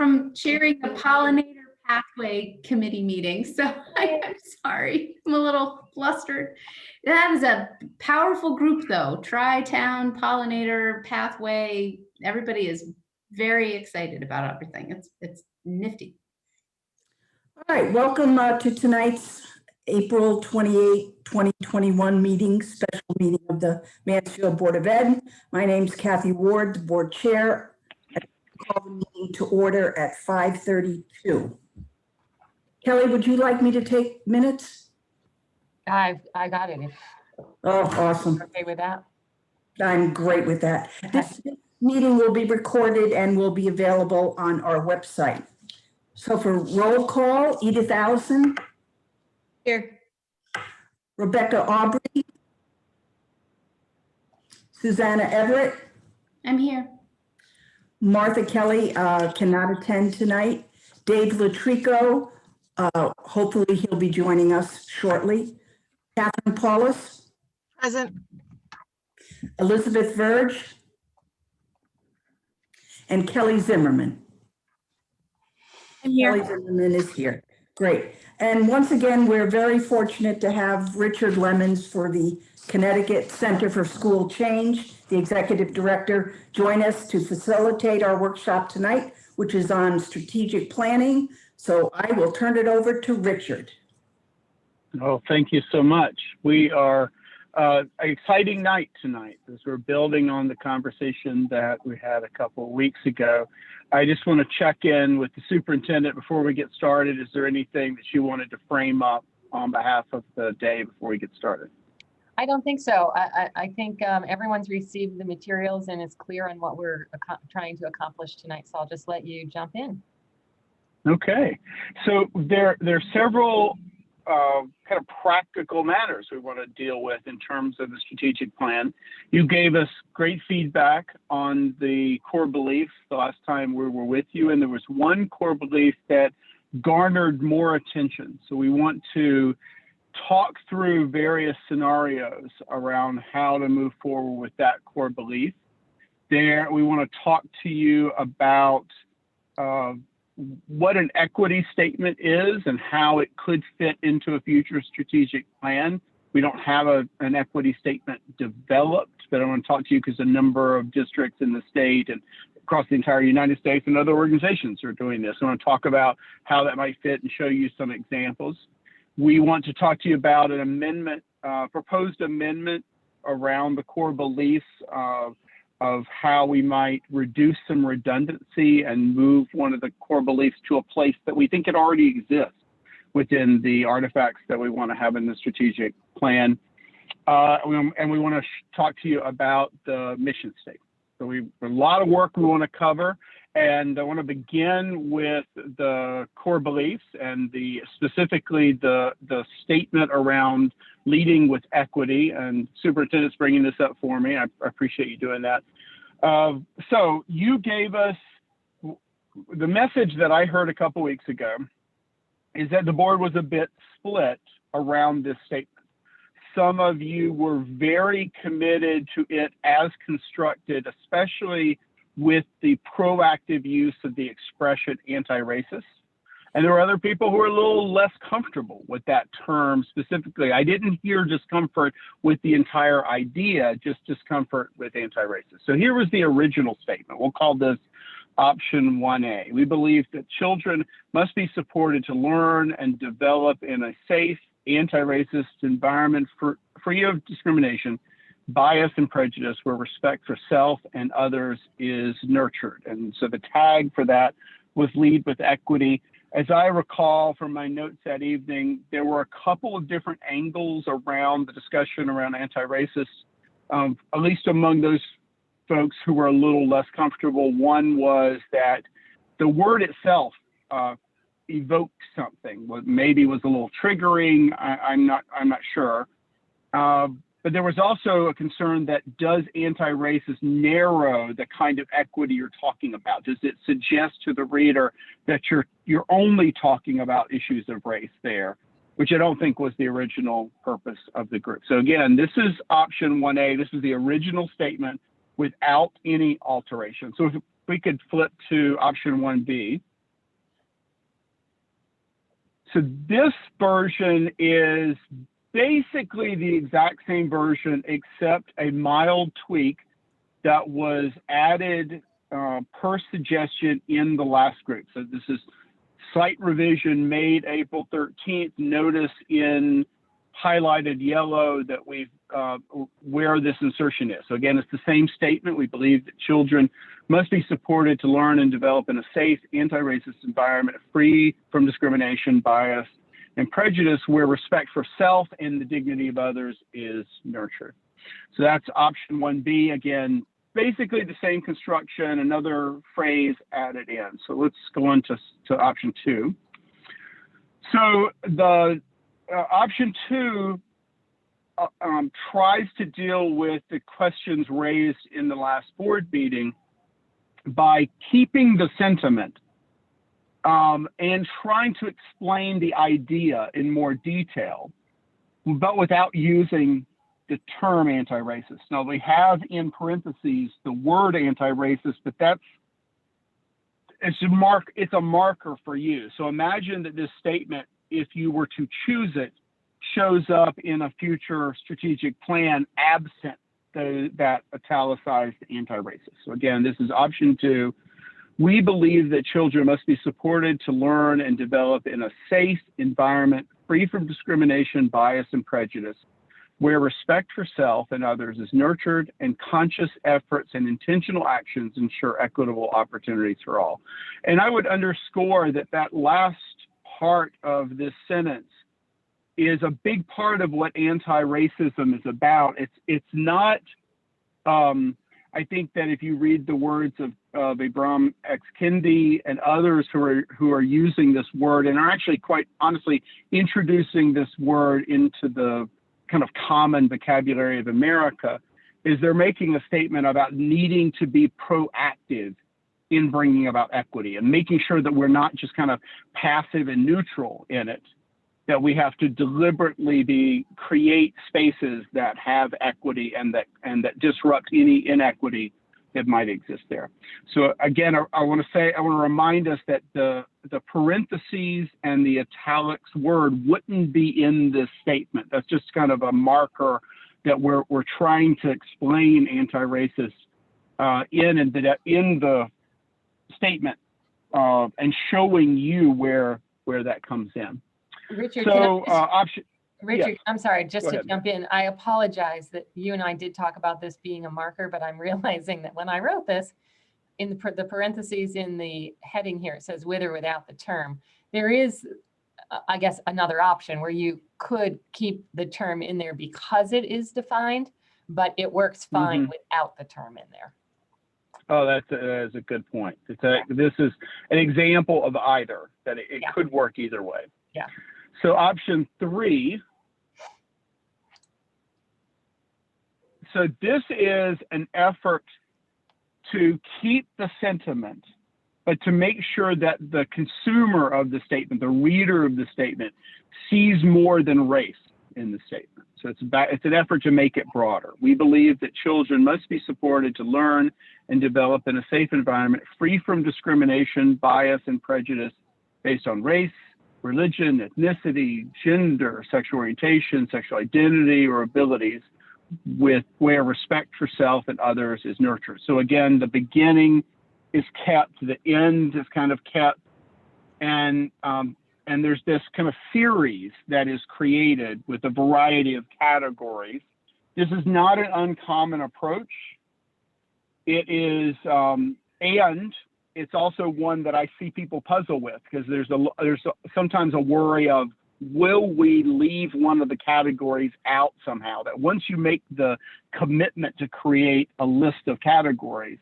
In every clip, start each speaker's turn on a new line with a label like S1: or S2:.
S1: from chairing the pollinator pathway committee meeting. So I'm sorry, I'm a little flustered. That is a powerful group though. Tri-Town Pollinator Pathway. Everybody is very excited about everything. It's nifty.
S2: All right, welcome to tonight's April 28, 2021 meeting, special meeting of the Mansfield Board of Ed. My name's Kathy Ward, the board chair. I call the meeting to order at 5:32. Kelly, would you like me to take minutes?
S3: I got it. If
S2: Oh, awesome.
S3: you're okay with that.
S2: I'm great with that. This meeting will be recorded and will be available on our website. So for roll call, Edith Allison,
S3: Here.
S2: Rebecca Aubrey, Susanna Everett,
S1: I'm here.
S2: Martha Kelly cannot attend tonight. Dave Latrico, hopefully he'll be joining us shortly. Catherine Paulus,
S3: Present.
S2: Elizabeth Verge, and Kelly Zimmerman.
S1: I'm here.
S2: Kelly Zimmerman is here. Great. And once again, we're very fortunate to have Richard Lemons for the Connecticut Center for School Change, the executive director, join us to facilitate our workshop tonight, which is on strategic planning. So I will turn it over to Richard.
S4: Oh, thank you so much. We are an exciting night tonight as we're building on the conversation that we had a couple of weeks ago. I just want to check in with the superintendent before we get started. Is there anything that you wanted to frame up on behalf of the day before we get started?
S3: I don't think so. I think everyone's received the materials and is clear on what we're trying to accomplish tonight. So I'll just let you jump in.
S4: Okay, so there are several kind of practical matters we want to deal with in terms of the strategic plan. You gave us great feedback on the core beliefs the last time we were with you, and there was one core belief that garnered more attention. So we want to talk through various scenarios around how to move forward with that core belief. There, we want to talk to you about what an equity statement is and how it could fit into a future strategic plan. We don't have an equity statement developed, but I want to talk to you because a number of districts in the state and across the entire United States and other organizations are doing this. I want to talk about how that might fit and show you some examples. We want to talk to you about an amendment, proposed amendment around the core beliefs of how we might reduce some redundancy and move one of the core beliefs to a place that we think it already exists within the artifacts that we want to have in the strategic plan. And we want to talk to you about the mission statement. So a lot of work we want to cover, and I want to begin with the core beliefs and specifically the statement around leading with equity, and superintendent's bringing this up for me. I appreciate you doing that. So you gave us the message that I heard a couple weeks ago is that the board was a bit split around this statement. Some of you were very committed to it as constructed, especially with the proactive use of the expression anti-racist. And there were other people who were a little less comfortable with that term specifically. I didn't hear discomfort with the entire idea, just discomfort with anti-racist. So here was the original statement. We'll call this option 1A. We believe that children must be supported to learn and develop in a safe, anti-racist environment free of discrimination, bias, and prejudice, where respect for self and others is nurtured. And so the tag for that was lead with equity. As I recall from my notes that evening, there were a couple of different angles around the discussion around anti-racist, at least among those folks who were a little less comfortable. One was that the word itself evoked something, maybe was a little triggering. I'm not sure. But there was also a concern that does anti-racist narrow the kind of equity you're talking about? Does it suggest to the reader that you're only talking about issues of race there, which I don't think was the original purpose of the group. So again, this is option 1A. This is the original statement without any alteration. So if we could flip to option 1B. So this version is basically the exact same version, except a mild tweak that was added per suggestion in the last group. So this is slight revision made April 13th. Notice in highlighted yellow that we've where this insertion is. So again, it's the same statement. We believe that children must be supported to learn and develop in a safe, anti-racist environment, free from discrimination, bias, and prejudice, where respect for self and the dignity of others is nurtured. So that's option 1B. Again, basically the same construction, another phrase added in. So let's go on to option 2. So the option 2 tries to deal with the questions raised in the last board meeting by keeping the sentiment and trying to explain the idea in more detail, but without using the term anti-racist. Now, we have in parentheses the word anti-racist, but it's a marker for you. So imagine that this statement, if you were to choose it, shows up in a future strategic plan absent that italicized anti-racist. So again, this is option 2. We believe that children must be supported to learn and develop in a safe environment, free from discrimination, bias, and prejudice, where respect for self and others is nurtured and conscious efforts and intentional actions ensure equitable opportunities for all. And I would underscore that last part of this sentence is a big part of what anti-racism is about. It's not, I think that if you read the words of Ibram X. Kendi and others who are using this word and are actually quite honestly introducing this word into the kind of common vocabulary of America, is they're making a statement about needing to be proactive in bringing about equity and making sure that we're not just kind of passive and neutral in it, that we have to deliberately create spaces that have equity and that disrupt any inequity that might exist there. So again, I want to remind us that the parentheses and the italics word wouldn't be in this statement. That's just kind of a marker that we're trying to explain anti-racist in the statement and showing you where that comes in.
S3: Richard,
S4: so
S3: Richard,
S4: yes.
S3: I'm sorry, just
S4: Go
S3: to
S4: ahead.
S3: jump in, I apologize that you and I did talk about this being a marker, but I'm realizing that when I wrote this, in the parentheses in the heading here, it says with or without the term. There is, I guess, another option where you could keep the term in there because it is defined, but it works fine without the term in there.
S4: Oh, that is a good point. This is an example of either, that it could work either way.
S3: Yeah.
S4: So option 3. So this is an effort to keep the sentiment, but to make sure that the consumer of the statement, the reader of the statement, sees more than race in the statement. So it's an effort to make it broader. We believe that children must be supported to learn and develop in a safe environment, free from discrimination, bias, and prejudice based on race, religion, ethnicity, gender, sexual orientation, sexual identity, or abilities, where respect for self and others is nurtured. So again, the beginning is kept, the end is kind of kept, and there's this kind of series that is created with a variety of categories. This is not an uncommon approach. It is, and it's also one that I see people puzzle with, because there's sometimes a worry of, will we leave one of the categories out somehow? That once you make the commitment to create a list of categories,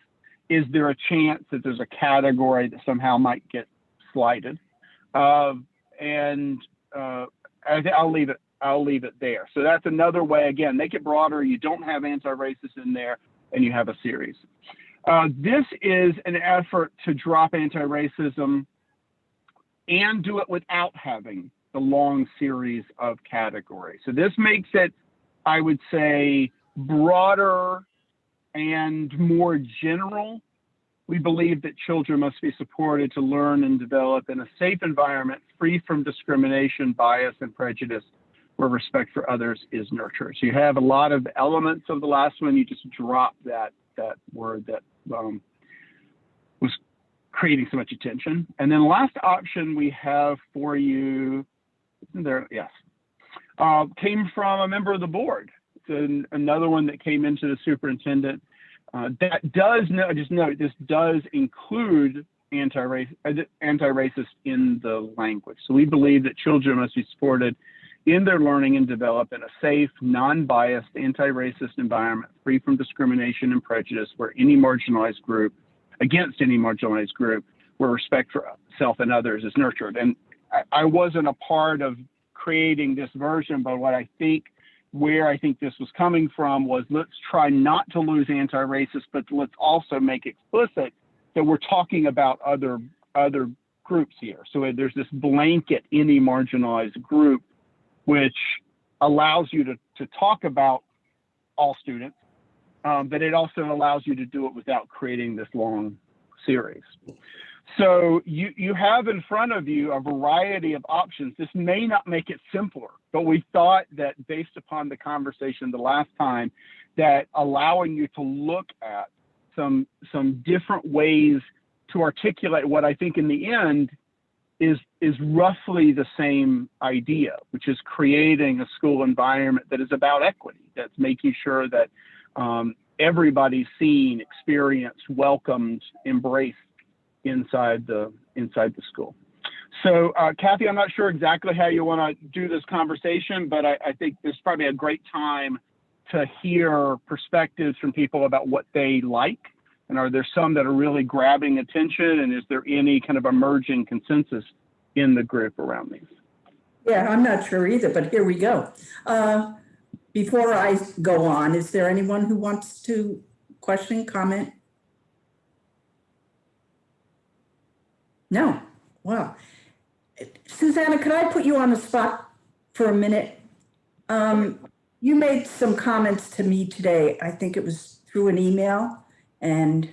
S4: is there a chance that there's a category that somehow might get slighted? I think I'll leave it there. So that's another way. Again, make it broader. You don't have anti-racist in there, and you have a series. This is an effort to drop anti-racism and do it without having the long series of categories. So this makes it, I would say, broader and more general We believe that children must be supported to learn and develop in a safe environment, free from discrimination, bias, and prejudice, where respect for others is nurtured. So you have a lot of elements of the last one. You just drop that word that was creating so much attention. And then last option we have for you, yes, came from a member of the board. It's another one that came into the superintendent. That does, just note, this does include anti-racist in the language. So we believe that children must be supported in their learning and develop in a safe, non-biased, anti-racist environment, free from discrimination and prejudice, where any marginalized group, against any marginalized group, where respect for self and others is nurtured. And I wasn't a part of creating this version, but where I think this was coming from was, let's try not to lose anti-racist, but let's also make explicit that we're talking about other groups here. So there's this blanket, any marginalized group, which allows you to talk about all students, but it also allows you to do it without creating this long series. So you have in front of you a variety of options. This may not make it simpler, but we thought that based upon the conversation the last time, that allowing you to look at some different ways to articulate what I think in the end is roughly the same idea, which is creating a school environment that is about equity, that's making sure that everybody's seen, experienced, welcomed, embraced inside the school. So Kathy, I'm not sure exactly how you want to do this conversation, but I think this is probably a great time to hear perspectives from people about what they like. And are there some that are really grabbing attention? And is there any kind of emerging consensus in the group around these?
S2: Yeah, I'm not sure either, but here we go. Before I go on, is there anyone who wants to question, comment? No. Wow. Susanna, could I put you on the spot for a minute? You made some comments to me today. I think it was through an email. And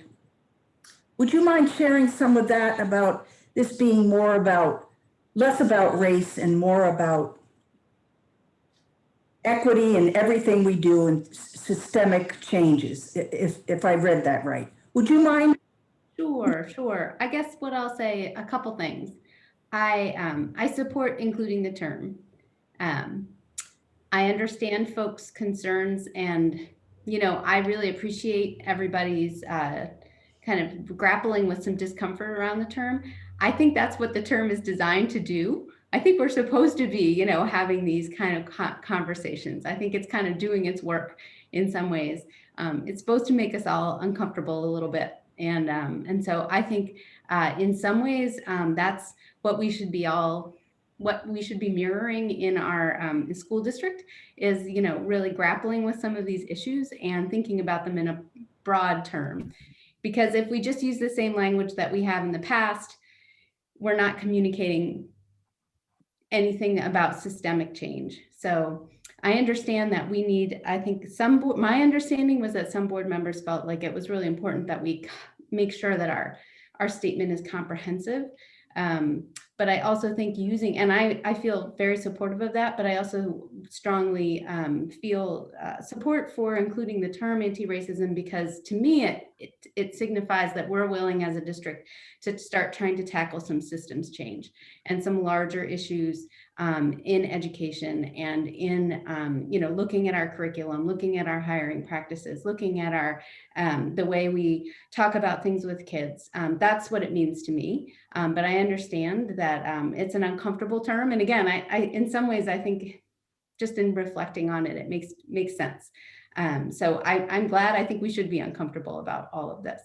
S2: would you mind sharing some of that about this being less about race and more about equity and everything we do and systemic changes, if I read that right? Would you mind?
S1: Sure. I guess what I'll say, a couple things. I support including the term. I understand folks' concerns, and I really appreciate everybody's kind of grappling with some discomfort around the term. I think that's what the term is designed to do. I think we're supposed to be, having these kind of conversations. I think it's kind of doing its work in some ways. It's supposed to make us all uncomfortable a little bit. And so I think in some ways that's what we should be mirroring in our school district is, really grappling with some of these issues and thinking about them in a broad term. Because if we just use the same language that we have in the past, we're not communicating anything about systemic change. So I understand that we need, I think my understanding was that some board members felt like it was really important that we make sure that our statement is comprehensive. But I also think and I feel very supportive of that, but I also strongly feel support for including the term anti-racism, because to me, it signifies that we're willing as a district to start trying to tackle some systems change and some larger issues in education and in, looking at our curriculum, looking at our hiring practices, looking at our the way we talk about things with kids. That's what it means to me. But I understand that it's an uncomfortable term. And again, I in some ways, I think just in reflecting on it, it makes sense. So I'm glad. I think we should be uncomfortable about all of this.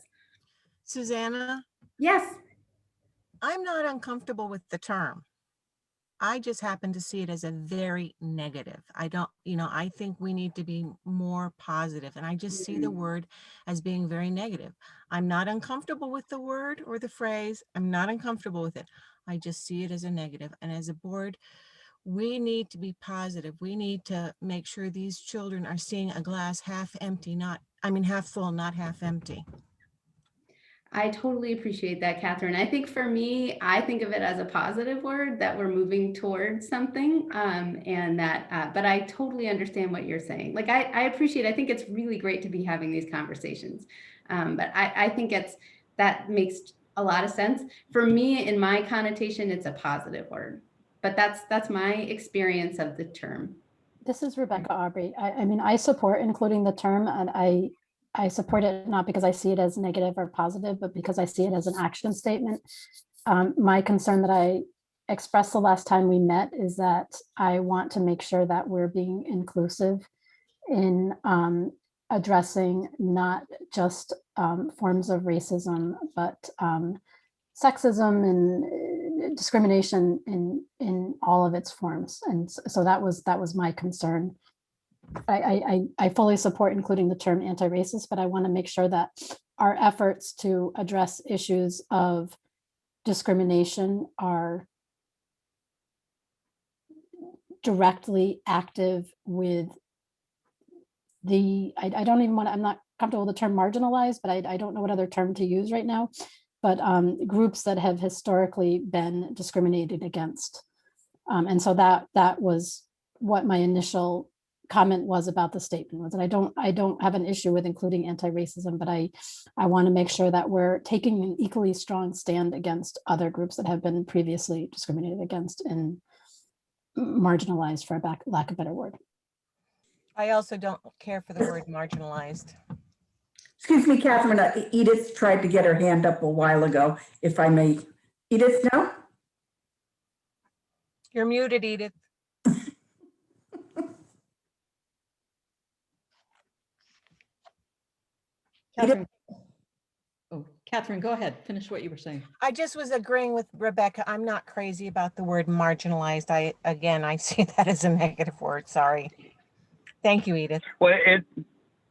S5: Susanna?
S1: Yes.
S5: I'm not uncomfortable with the term. I just happen to see it as a very negative. I think we need to be more positive, and I just see the word as being very negative. I'm not uncomfortable with the word or the phrase. I'm not uncomfortable with it. I just see it as a negative. And as a board, we need to be positive. We need to make sure these children are seeing a glass half empty, half full, not half empty.
S1: I totally appreciate that, Catherine. I think for me, I think of it as a positive word that we're moving towards something, and that, but I totally understand what you're saying. Like, I appreciate, I think it's really great to be having these conversations. But I think that makes a lot of sense. For me, in my connotation, it's a positive word, but that's my experience of the term.
S6: This is Rebecca Aubrey. I mean, I support including the term, and I support it not because I see it as negative or positive, but because I see it as an action statement. My concern that I expressed the last time we met is that I want to make sure that we're being inclusive in addressing not just forms of racism, but sexism and discrimination in all of its forms. And so that was my concern. I fully support including the term anti-racist, but I want to make sure that our efforts to address issues of discrimination are directly active with I don't even want to, I'm not comfortable with the term marginalized, but I don't know what other term to use right now, but groups that have historically been discriminated against. And so that was what my initial comment was about the statement, was that I don't have an issue with including anti-racism, but I want to make sure that we're taking an equally strong stand against other groups that have been previously discriminated against and marginalized, for lack of a better word.
S5: I also don't care for the word marginalized.
S2: Excuse me, Catherine, Edith tried to get her hand up a while ago, if I may. Edith, no?
S5: You're muted, Edith.
S7: Catherine, oh, Catherine, go ahead. Finish what you were saying.
S5: I just was agreeing with Rebecca. I'm not crazy about the word marginalized. I see that as a negative word. Sorry. Thank you, Edith.
S4: Well,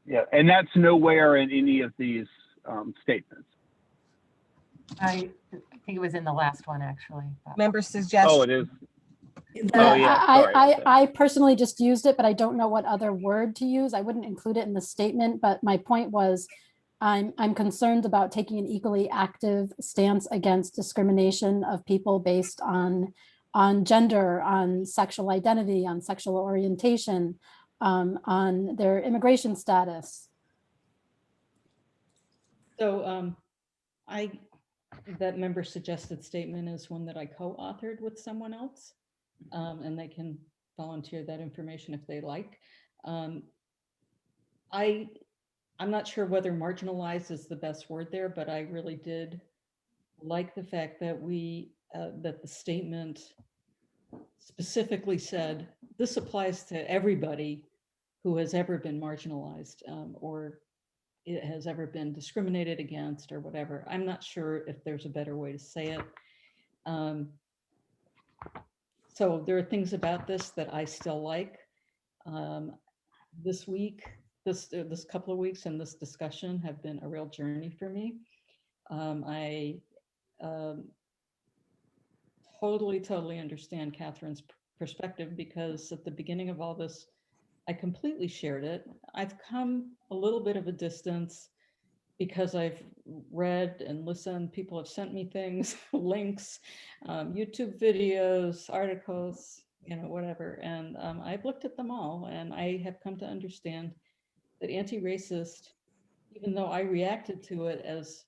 S4: yeah, and that's nowhere in any of these statements.
S3: I think it was in the last one, actually.
S5: Member suggests.
S4: Oh, it is. Oh, yeah. Sorry.
S6: I personally just used it, but I don't know what other word to use. I wouldn't include it in the statement, but my point was I'm concerned about taking an equally active stance against discrimination of people based on gender, on sexual identity, on sexual orientation, on their immigration status.
S7: So that member suggested statement is one that I co-authored with someone else, and they can volunteer that information if they like. I'm not sure whether marginalized is the best word there, but I really did like the fact that that the statement specifically said this applies to everybody who has ever been marginalized or it has ever been discriminated against or whatever. I'm not sure if there's a better way to say it. So there are things about this that I still like. This week, this couple of weeks and this discussion have been a real journey for me. I totally understand Catherine's perspective, because at the beginning of all this, I completely shared it. I've come a little bit of a distance because I've read and listened. People have sent me things, links, YouTube videos, articles, whatever. And I've looked at them all, and I have come to understand that anti-racist, even though I reacted to it as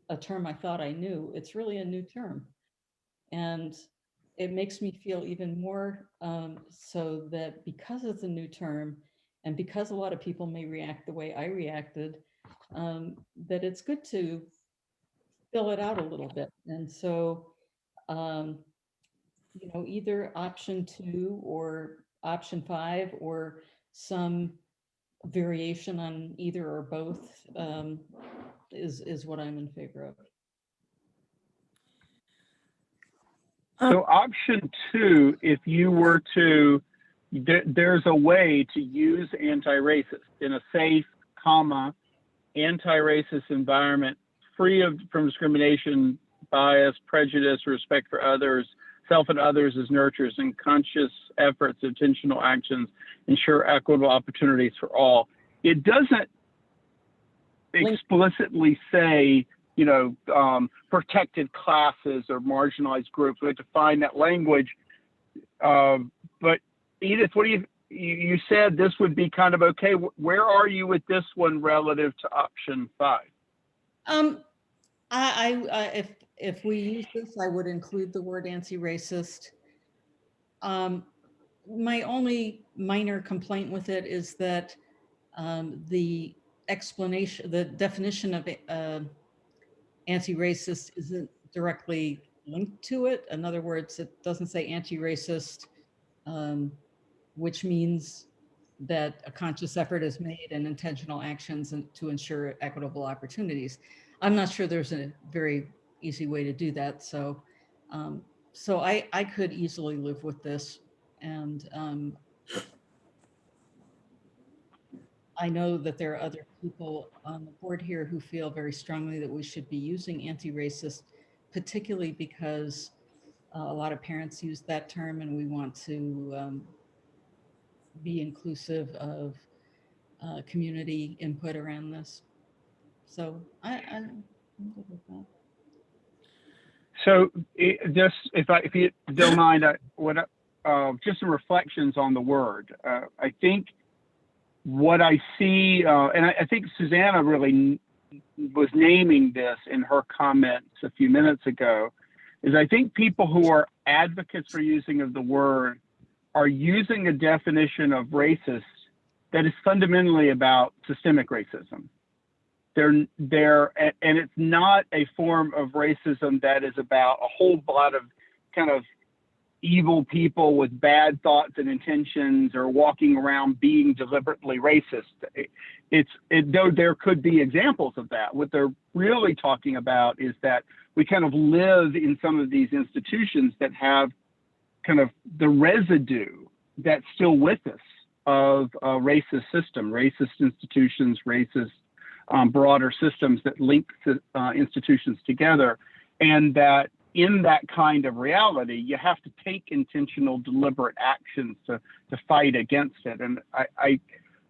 S7: a term I thought I knew, it's really a new term. And it makes me feel even more so that because it's a new term and because a lot of people may react the way I reacted, that it's good to fill it out a little bit. And so, either option 2 or option 5 or some variation on either or both is what I'm in favor of.
S4: So option 2, if you were to, there's a way to use anti-racist in a safe, anti-racist environment, free from discrimination, bias, prejudice, respect for others, self and others as nurtures, and conscious efforts, intentional actions, ensure equitable opportunities for all. It doesn't explicitly say protected classes or marginalized groups. We have to find that language. But Edith, what do you said this would be kind of okay. Where are you with this one relative to option 5?
S7: If we use this, I would include the word anti-racist. My only minor complaint with it is that the explanation, the definition of anti-racist isn't directly linked to it. In other words, it doesn't say anti-racist, which means that a conscious effort is made and intentional actions to ensure equitable opportunities. I'm not sure there's a very easy way to do that. So, I could easily live with this. And I know that there are other people on the board here who feel very strongly that we should be using anti-racist, particularly because a lot of parents use that term, and we want to be inclusive of community input around this. So I'm good with that.
S4: So if you don't mind, just some reflections on the word. I think what I see, and I think Susanna really was naming this in her comments a few minutes ago, is I think people who are advocates for using of the word are using a definition of racist that is fundamentally about systemic racism. And it's not a form of racism that is about a whole lot of kind of evil people with bad thoughts and intentions or walking around being deliberately racist. Though there could be examples of that, what they're really talking about is that we kind of live in some of these institutions that have kind of the residue that's still with us of a racist system, racist institutions, racist broader systems that link institutions together. And that in that kind of reality, you have to take intentional, deliberate actions to fight against it. And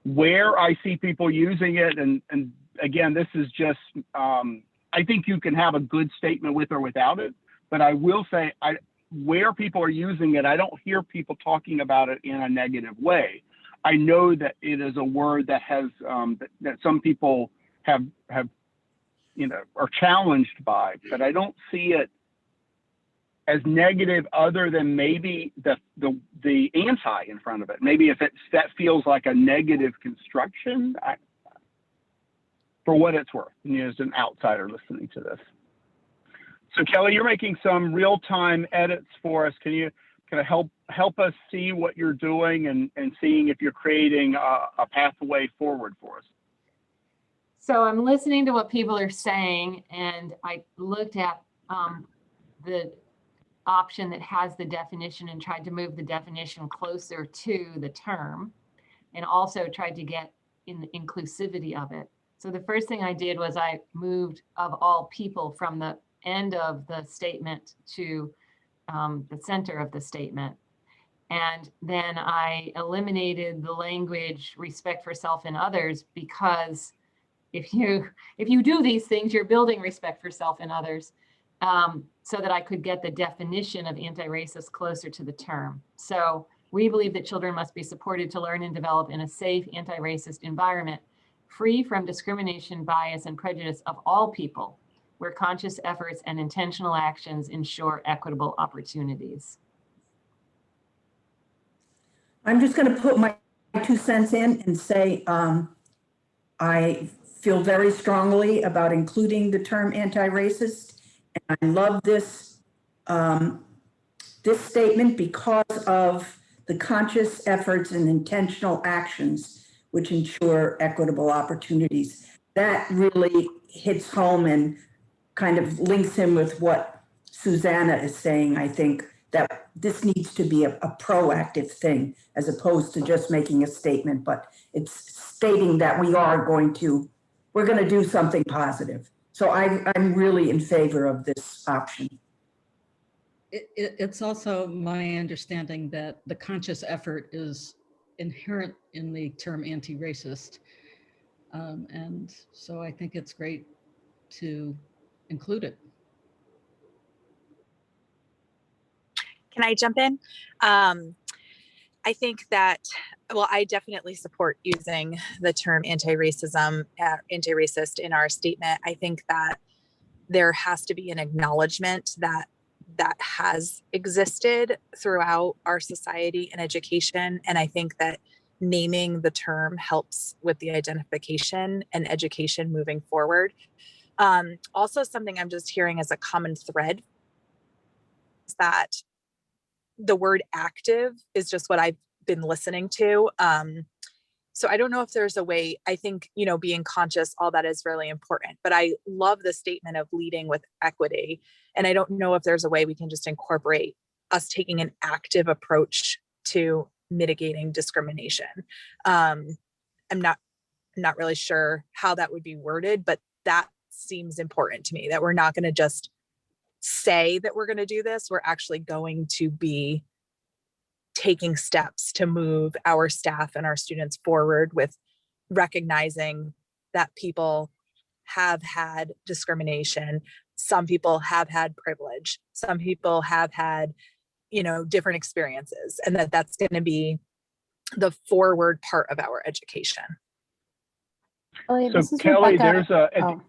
S4: where I see people using it, and again, this is just, I think you can have a good statement with or without it, but I will say where people are using it, I don't hear people talking about it in a negative way. I know that it is a word that has, that some people have are challenged by, but I don't see it as negative other than maybe the anti in front of it. Maybe if that feels like a negative construction, for what it's worth, as an outsider listening to this. So Kelly, you're making some real-time edits for us. Can you kind of help us see what you're doing and seeing if you're creating a pathway forward for us?
S3: So I'm listening to what people are saying, and I looked at the option that has the definition and tried to move the definition closer to the term, and also tried to get in the inclusivity of it. So the first thing I did was I moved "of all people" from the end of the statement to the center of the statement. And then I eliminated the language "respect for self and others," because if you do these things, you're building respect for self and others, so that I could get the definition of anti-racist closer to the term. So we believe that children must be supported to learn and develop in a safe anti-racist environment, free from discrimination, bias, and prejudice of all people, where conscious efforts and intentional actions ensure equitable opportunities.
S2: I'm just going to put my 2 cents in and say I feel very strongly about including the term anti-racist. And I love this, this statement because of the conscious efforts and intentional actions which ensure equitable opportunities. That really hits home and kind of links in with what Susanna is saying. I think that this needs to be a proactive thing as opposed to just making a statement, but it's stating that we're going to do something positive. So I'm really in favor of this option.
S7: It's also my understanding that the conscious effort is inherent in the term anti-racist. And so I think it's great to include it.
S8: Can I jump in? I think that, well, I definitely support using the term anti-racism, anti-racist in our statement. I think that there has to be an acknowledgement that that has existed throughout our society and education. And I think that naming the term helps with the identification and education moving forward. Also, something I'm just hearing as a common thread is that the word active is just what I've been listening to. So I don't know if there's a way. I think, you know, being conscious, all that is really important, but I love the statement of leading with equity. And I don't know if there's a way we can just incorporate us taking an active approach to mitigating discrimination. I'm not really sure how that would be worded, but that seems important to me, that we're not going to just say that we're going to do this. We're actually going to be taking steps to move our staff and our students forward with recognizing that people have had discrimination. Some people have had privilege. Some people have had, you know, different experiences, and that that's going to be the forward part of our education.
S6: Kelly,
S4: So
S6: this is
S4: Kelly,
S6: Rebecca.
S4: there's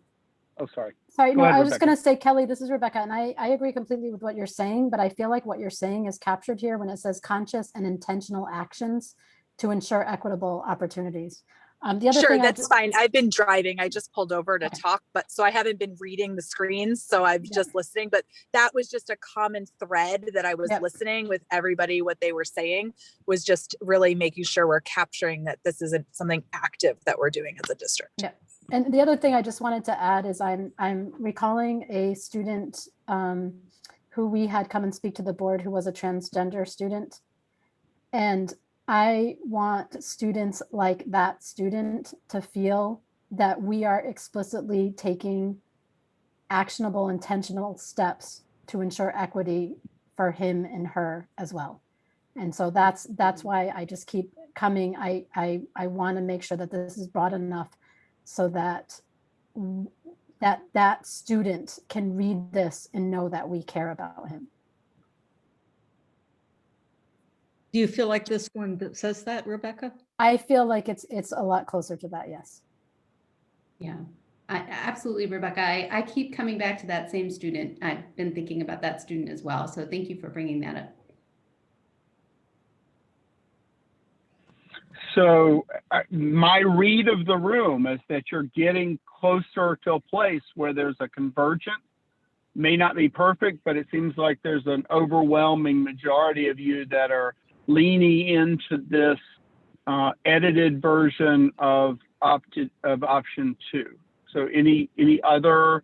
S6: Oh,
S4: sorry.
S6: sorry.
S4: Go
S6: No,
S4: ahead,
S6: I was just
S4: Rebecca.
S6: going to say, Kelly, this is Rebecca, and I agree completely with what you're saying, but I feel like what you're saying is captured here when it says conscious and intentional actions to ensure equitable opportunities. The other
S8: Sure,
S6: thing
S8: that's fine. I've been driving. I just pulled over to
S6: Okay.
S8: talk, but so I haven't been reading the screens. So I'm
S6: Yeah.
S8: just listening, but that was just a common thread that I was
S6: Yep.
S8: listening with everybody. What they were saying was just really making sure we're capturing that this isn't something active that we're doing as a district.
S6: Yeah. And the other thing I just wanted to add is I'm recalling a student who we had come and speak to the board who was a transgender student. And I want students like that student to feel that we are explicitly taking actionable, intentional steps to ensure equity for him and her as well. And so that's why I just keep coming. I want to make sure that this is broad enough so that that student can read this and know that we care about him.
S7: Do you feel like this one that says that, Rebecca?
S6: I feel like it's a lot closer to that, yes.
S1: Yeah, absolutely, Rebecca. I keep coming back to that same student. I've been thinking about that student as well. So thank you for bringing that up.
S4: So my read of the room is that you're getting closer to a place where there's a convergence. May not be perfect, but it seems like there's an overwhelming majority of you that are leaning into this edited version of option 2. So any other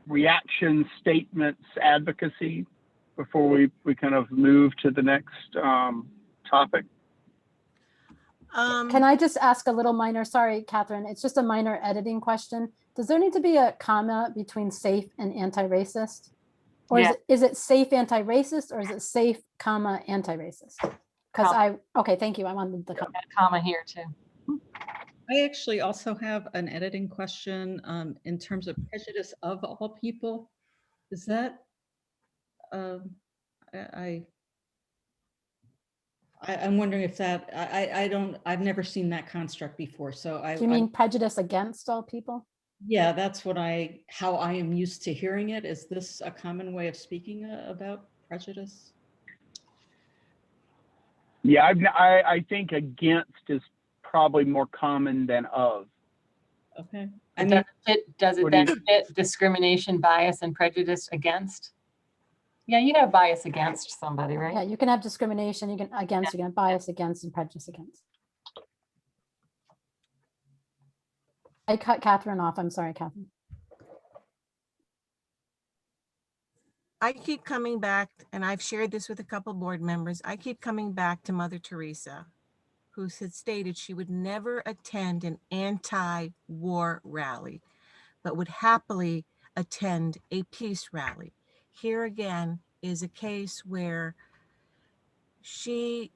S4: reactions, statements, advocacy before we kind of move to the next topic?
S6: Can I just ask a little minor, sorry, Catherine, it's just a minor editing question. Does there need to be a comma between safe and anti-racist? Or
S3: Yeah.
S6: is it safe anti-racist or is it safe, comma, anti-racist? Because okay, thank you. I wanted the comma.
S3: Comma here too.
S7: I actually also have an editing question in terms of prejudice of all people. Is that, I'm wondering if that, I've never seen that construct before. So
S6: Do you mean prejudice against all people?
S7: Yeah, that's how I am used to hearing it. Is this a common way of speaking about prejudice?
S4: Yeah, I think against is probably more common than of.
S7: Okay.
S3: Does it then fit discrimination, bias, and prejudice against? Yeah, you have bias against somebody, right?
S6: Yeah, you can have discrimination, you can against, you can have bias against and prejudice against. I cut Catherine off. I'm sorry, Catherine.
S5: I keep coming back, and I've shared this with a couple board members. I keep coming back to Mother Teresa, who had stated she would never attend an anti-war rally, but would happily attend a peace rally. Here again is a case where she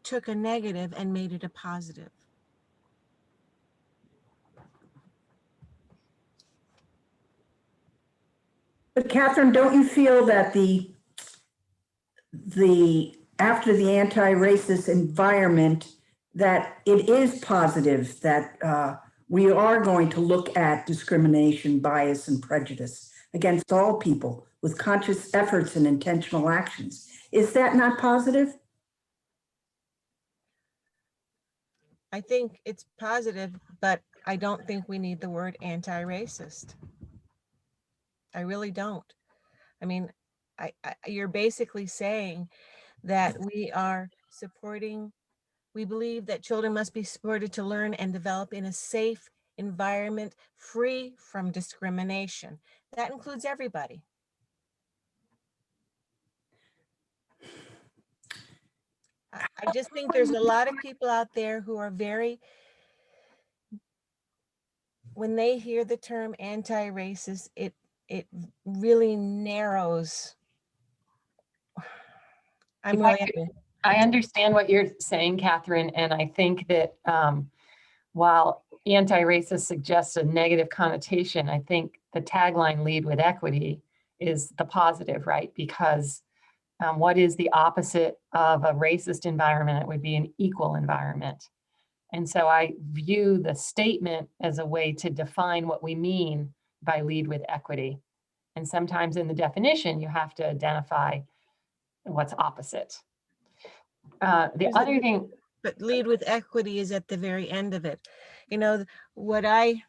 S5: took a negative and made it a positive.
S2: But Catherine, don't you feel that after the anti-racist environment, that it is positive that we are going to look at discrimination, bias, and prejudice against all people with conscious efforts and intentional actions? Is that not positive?
S5: I think it's positive, but I don't think we need the word anti-racist. I really don't. I mean, you're basically saying that we are supporting, we believe that children must be supported to learn and develop in a safe environment free from discrimination. That includes everybody. I just think there's a lot of people out there who are very, when they hear the term anti-racist, it really narrows. I'm really,
S3: I understand what you're saying, Catherine, and I think that while anti-racist suggests a negative connotation, I think the tagline "Lead with Equity" is the positive, right? Because what is the opposite of a racist environment? It would be an equal environment. And so I view the statement as a way to define what we mean by lead with equity. And sometimes in the definition, you have to identify what's opposite. The other thing,
S5: but lead with equity is at the very end of it. You know, can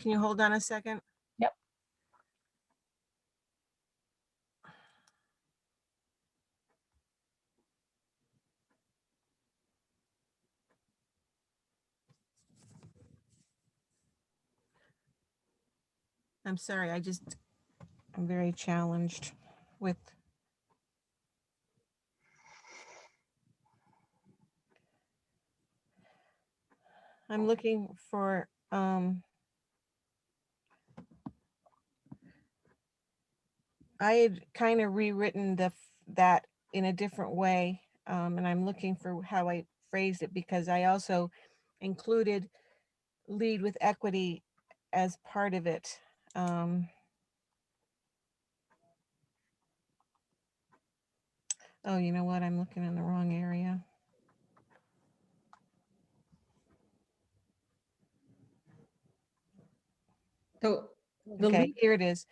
S5: you hold on a second?
S3: Yep.
S5: I'm sorry, I'm very challenged with. I'm looking for, I had kind of rewritten that in a different way. And I'm looking for how I phrased it, because I also included lead with equity as part of it. Oh, you know what? I'm looking in the wrong area.
S7: So
S5: okay, here it is.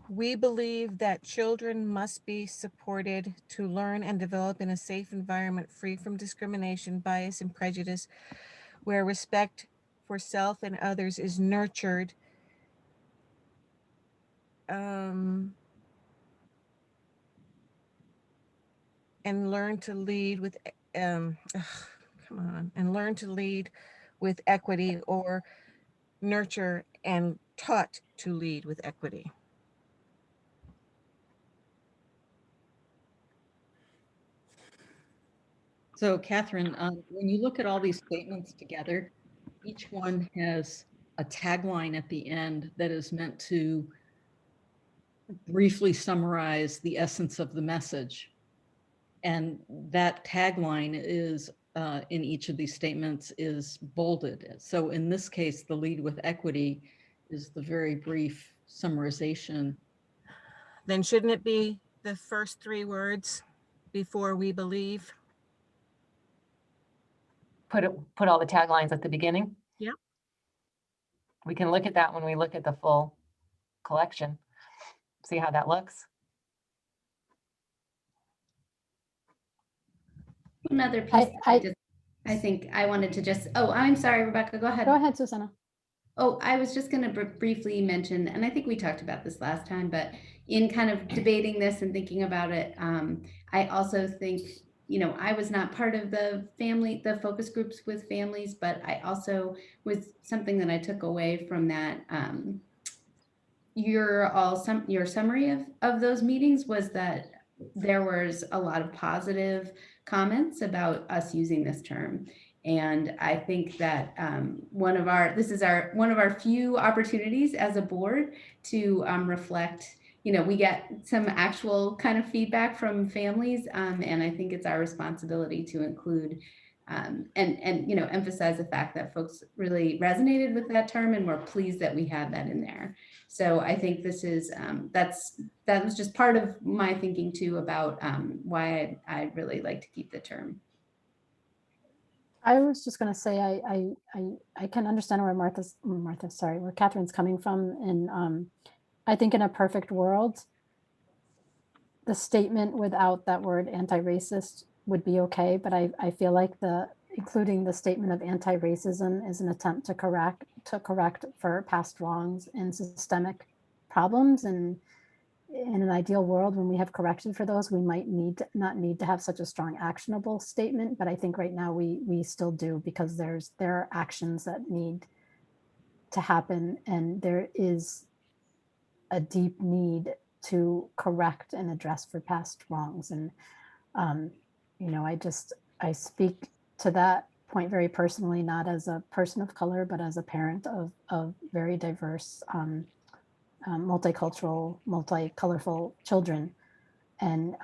S5: We believe that children must be supported to learn and develop in a safe environment free from discrimination, bias, and prejudice, where respect for self and others is nurtured. And learn to lead with, and learn to lead with equity, or nurture and taught to lead with equity.
S7: So Catherine, when you look at all these statements together, each one has a tagline at the end that is meant to briefly summarize the essence of the message. And that tagline is in each of these statements is bolded. So in this case, the lead with equity is the very brief summarization.
S5: Then shouldn't it be the first three words before we believe?
S3: put all the taglines at the beginning.
S5: Yeah.
S3: We can look at that when we look at the full collection, see how that looks.
S1: Another piece, I think I wanted to just, oh, I'm sorry, Rebecca, go ahead.
S6: Go ahead, Susanna.
S1: Oh, I was just going to briefly mention, and I think we talked about this last time, but in kind of debating this and thinking about it, I also think, you know, I was not part of the focus groups with families, but I also was something that I took away from that. Your summary of those meetings was that there was a lot of positive comments about us using this term. And I think that one of our few opportunities as a board to reflect, you know, we get some actual kind of feedback from families. And I think it's our responsibility to include and emphasize the fact that folks really resonated with that term, and we're pleased that we had that in there. So I think this is that was just part of my thinking too about why I really like to keep the term.
S6: I was just going to say I can understand where where Catherine's coming from, and I think in a perfect world, the statement without that word anti-racist would be okay, but I feel like including the statement of anti-racism is an attempt to correct for past wrongs and systemic problems, and in an ideal world, when we have corrected for those, we might not need to have such a strong actionable statement. But I think right now we still do, because there are actions that need to happen, and there is a deep need to correct and address for past wrongs. And I speak to that point very personally, not as a person of color, but as a parent of very diverse, multicultural, multicolorful children, and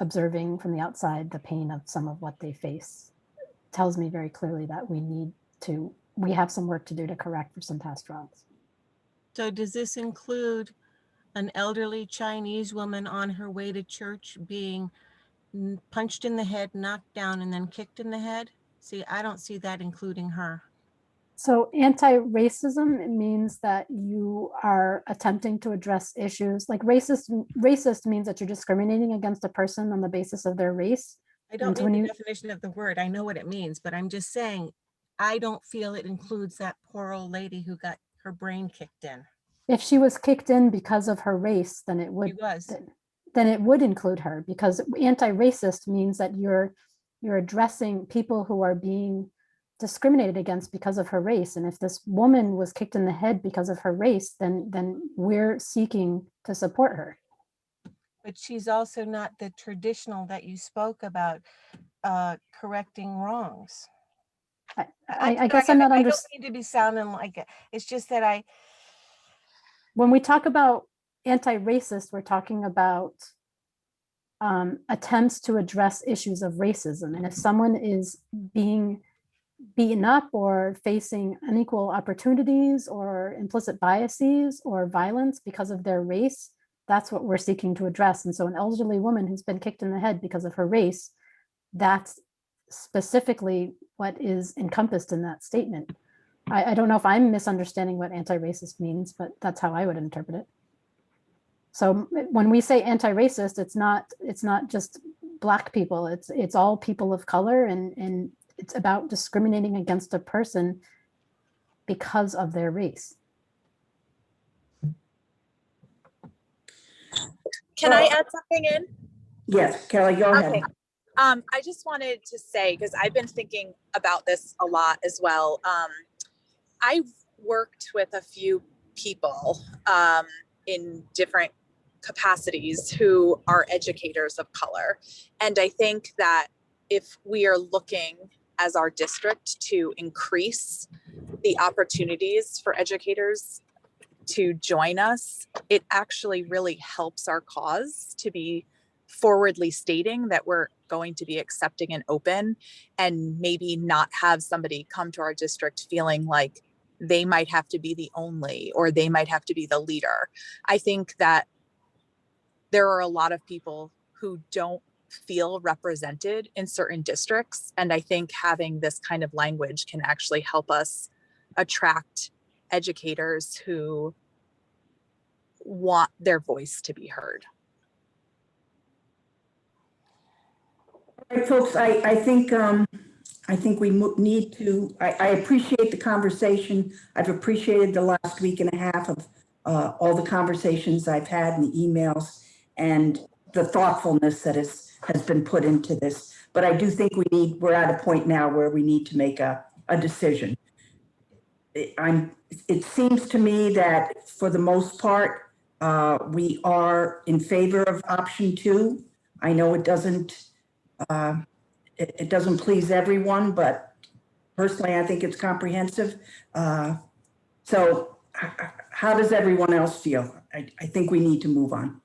S6: observing from the outside the pain of some of what they face tells me very clearly that we have some work to do to correct for some past wrongs.
S5: So does this include an elderly Chinese woman on her way to church being punched in the head, knocked down, and then kicked in the head? See, I don't see that including her.
S6: So anti-racism means that you are attempting to address issues like racist means that you're discriminating against a person on the basis of their race.
S5: I don't mean the definition of the word. I know what it means, but I'm just saying, I don't feel it includes that poor old lady who got her brain kicked in.
S6: If she was kicked in because of her race, then it would.
S5: She was.
S6: Then it would include her, because anti-racist means that you're addressing people who are being discriminated against because of her race. And if this woman was kicked in the head because of her race, then we're seeking to support her.
S5: But she's also not the traditional that you spoke about, correcting wrongs.
S6: I guess I'm not
S5: I don't mean to be sounding like it. It's just that
S6: when we talk about anti-racist, we're talking about attempts to address issues of racism. And if someone is being beaten up or facing unequal opportunities or implicit biases or violence because of their race, that's what we're seeking to address. And so an elderly woman who's been kicked in the head because of her race, that's specifically what is encompassed in that statement. I don't know if I'm misunderstanding what anti-racist means, but that's how I would interpret it. So when we say anti-racist, it's not just Black people, it's all people of color, and it's about discriminating against a person because of their race.
S8: Can I add something in?
S2: Yes, Kelly, go ahead.
S8: Okay. I just wanted to say, because I've been thinking about this a lot as well. I've worked with a few people in different capacities who are educators of color. And I think that if we are looking as our district to increase the opportunities for educators to join us, it actually really helps our cause to be forwardly stating that we're going to be accepting and open, and maybe not have somebody come to our district feeling like they might have to be the only, or they might have to be the leader. I think that there are a lot of people who don't feel represented in certain districts. And I think having this kind of language can actually help us attract educators who want their voice to be heard.
S2: All right, folks, I think we need to, I appreciate the conversation. I've appreciated the last week and a half of all the conversations I've had and the emails and the thoughtfulness that has been put into this. But I do think we're at a point now where we need to make a decision. It seems to me that for the most part, we are in favor of option 2. I know it doesn't please everyone, but personally, I think it's comprehensive. So how does everyone else feel? I think we need to move on.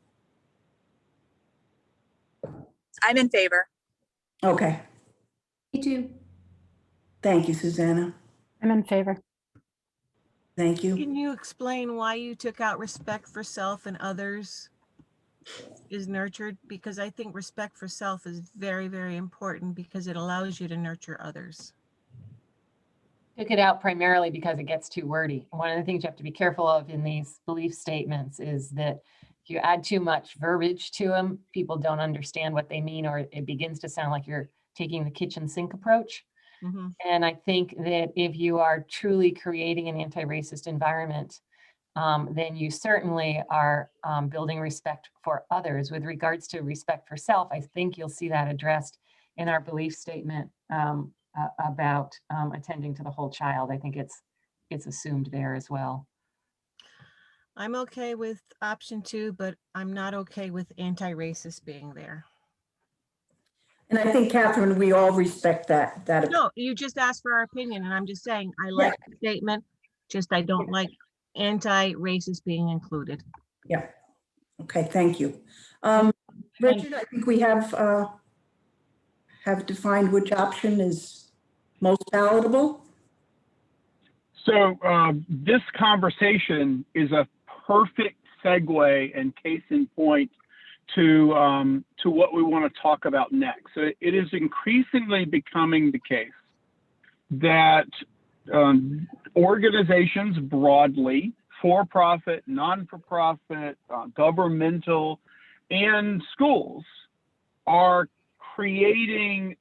S8: I'm in favor.
S2: Okay.
S1: Me too.
S2: Thank you, Susanna.
S6: I'm in favor.
S2: Thank you.
S5: Can you explain why you took out respect for self and others is nurtured? Because I think respect for self is very, very important because it allows you to nurture others.
S3: Took it out primarily because it gets too wordy. One of the things you have to be careful of in these belief statements is that if you add too much verbiage to them, people don't understand what they mean, or it begins to sound like you're taking the kitchen sink approach.
S5: Mhm.
S3: And I think that if you are truly creating an anti-racist environment, then you certainly are building respect for others. With regards to respect for self, I think you'll see that addressed in our belief statement about attending to the whole child. I think it's assumed there as well.
S5: I'm okay with option 2, but I'm not okay with anti-racist being there.
S2: And I think, Catherine, we all respect that.
S5: No, you just asked for our opinion, and I'm just saying, I like the statement, just I don't like anti-racist being included.
S2: Yeah. Okay, thank you. Richard, I think we have defined which option is most palatable.
S4: So this conversation is a perfect segue and case in point to what we want to talk about next. So it is increasingly becoming the case that organizations broadly, for-profit, non-for-profit, governmental, and schools are creating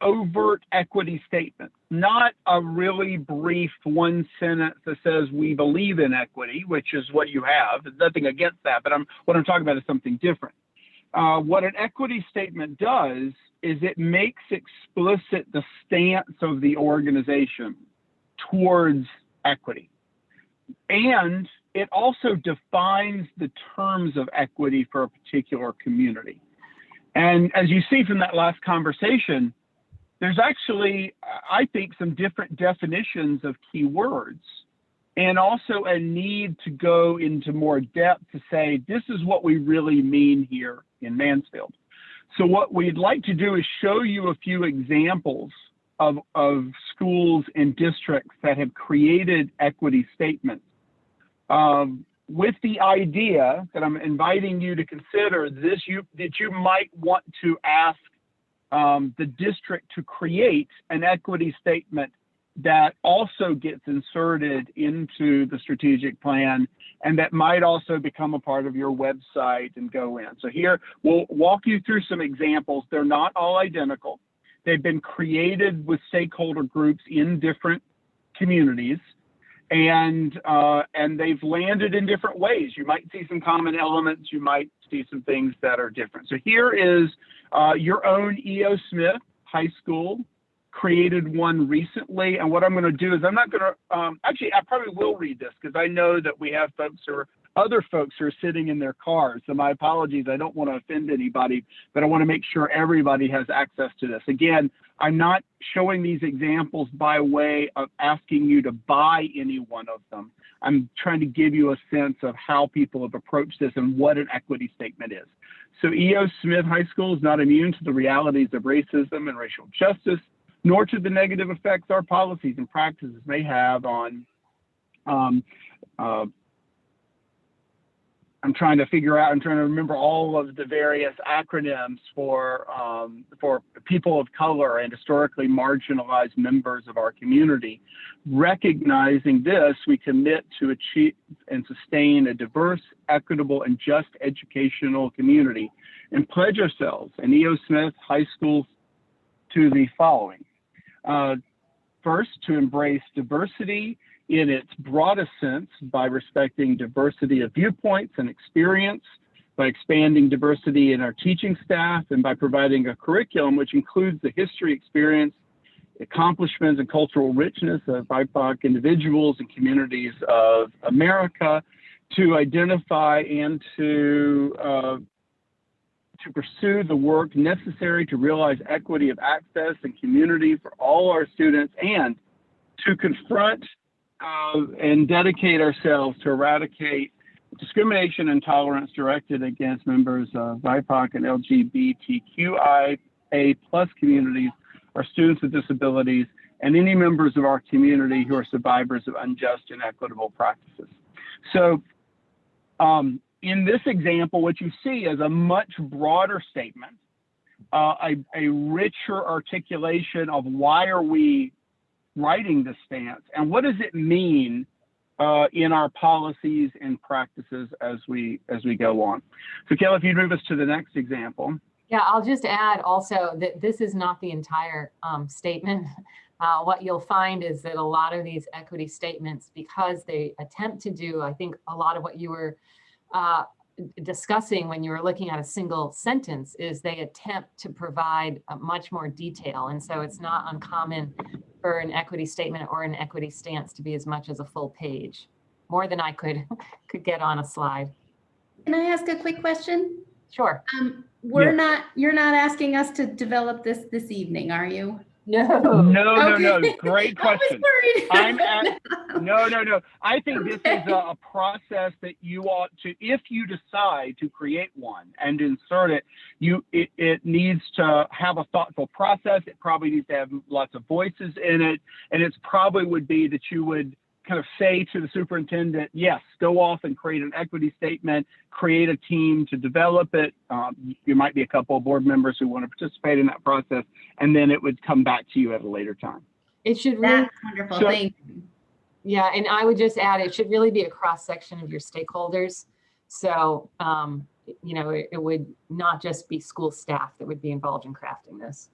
S4: overt equity statements, not a really brief one sentence that says we believe in equity, which is what you have. There's nothing against that, but what I'm talking about is something different. What an equity statement does is it makes explicit the stance of the organization towards equity. And it also defines the terms of equity for a particular community. And as you see from that last conversation, there's actually, I think, some different definitions of key words, and also a need to go into more depth to say, this is what we really mean here in Mansfield. So what we'd like to do is show you a few examples of schools and districts that have created equity statements with the idea that I'm inviting you to consider this, that you might want to ask the district to create an equity statement that also gets inserted into the strategic plan and that might also become a part of your website and go in. So here, we'll walk you through some examples. They're not all identical. They've been created with stakeholder groups in different communities, and they've landed in different ways. You might see some common elements. You might see some things that are different. So here is your own E.O. Smith High School created one recently. And what I'm going to do is I'm not going to, actually, I probably will read this because I know that we have other folks who are sitting in their cars. So my apologies. I don't want to offend anybody, but I want to make sure everybody has access to this. Again, I'm not showing these examples by way of asking you to buy any one of them. I'm trying to give you a sense of how people have approached this and what an equity statement is. So E.O. Smith High School is not immune to the realities of racism and racial justice, nor to the negative effects our policies and practices may have on I'm trying to remember all of the various acronyms for people of color and historically marginalized members of our community. Recognizing this, we commit to achieve and sustain a diverse, equitable, and just educational community and pledge ourselves in E.O. Smith High School to the following. First, to embrace diversity in its broadest sense by respecting diversity of viewpoints and experience, by expanding diversity in our teaching staff, and by providing a curriculum which includes the history, experience, accomplishments, and cultural richness of BIPOC individuals and communities of America, to identify and to pursue the work necessary to realize equity of access and community for all our students, and to confront and dedicate ourselves to eradicate discrimination and intolerance directed against members of BIPOC and LGBTQIA+ communities, our students with disabilities, and any members of our community who are survivors of unjust and equitable practices. So in this example, what you see is a much broader statement, a richer articulation of why are we writing this stance and what does it mean in our policies and practices as we go on. So Kelly, if you'd move us to the next example.
S3: Yeah, I'll just add also that this is not the entire statement. What you'll find is that a lot of these equity statements, because they attempt to do, I think a lot of what you were discussing when you were looking at a single sentence, is they attempt to provide much more detail. And so it's not uncommon for an equity statement or an equity stance to be as much as a full page, more than I could get on a slide.
S1: Can I ask a quick question?
S3: Sure.
S1: You're not asking us to develop this evening, are you?
S3: No.
S4: No. Great question.
S1: I was worried.
S4: No. I think this
S1: Okay.
S4: is a process that you ought to, if you decide to create one and insert it, it needs to have a thoughtful process. It probably needs to have lots of voices in it. And it's probably would be that you would kind of say to the superintendent, yes, go off and create an equity statement, create a team to develop it. You might be a couple of board members who want to participate in that process, and then it would come back to you at a later time.
S3: It should really,
S1: That's wonderful. Thank you.
S3: yeah, and I would just add, it should really be a cross section of your stakeholders. So, you know, it would not just be school staff that would be involved in crafting this.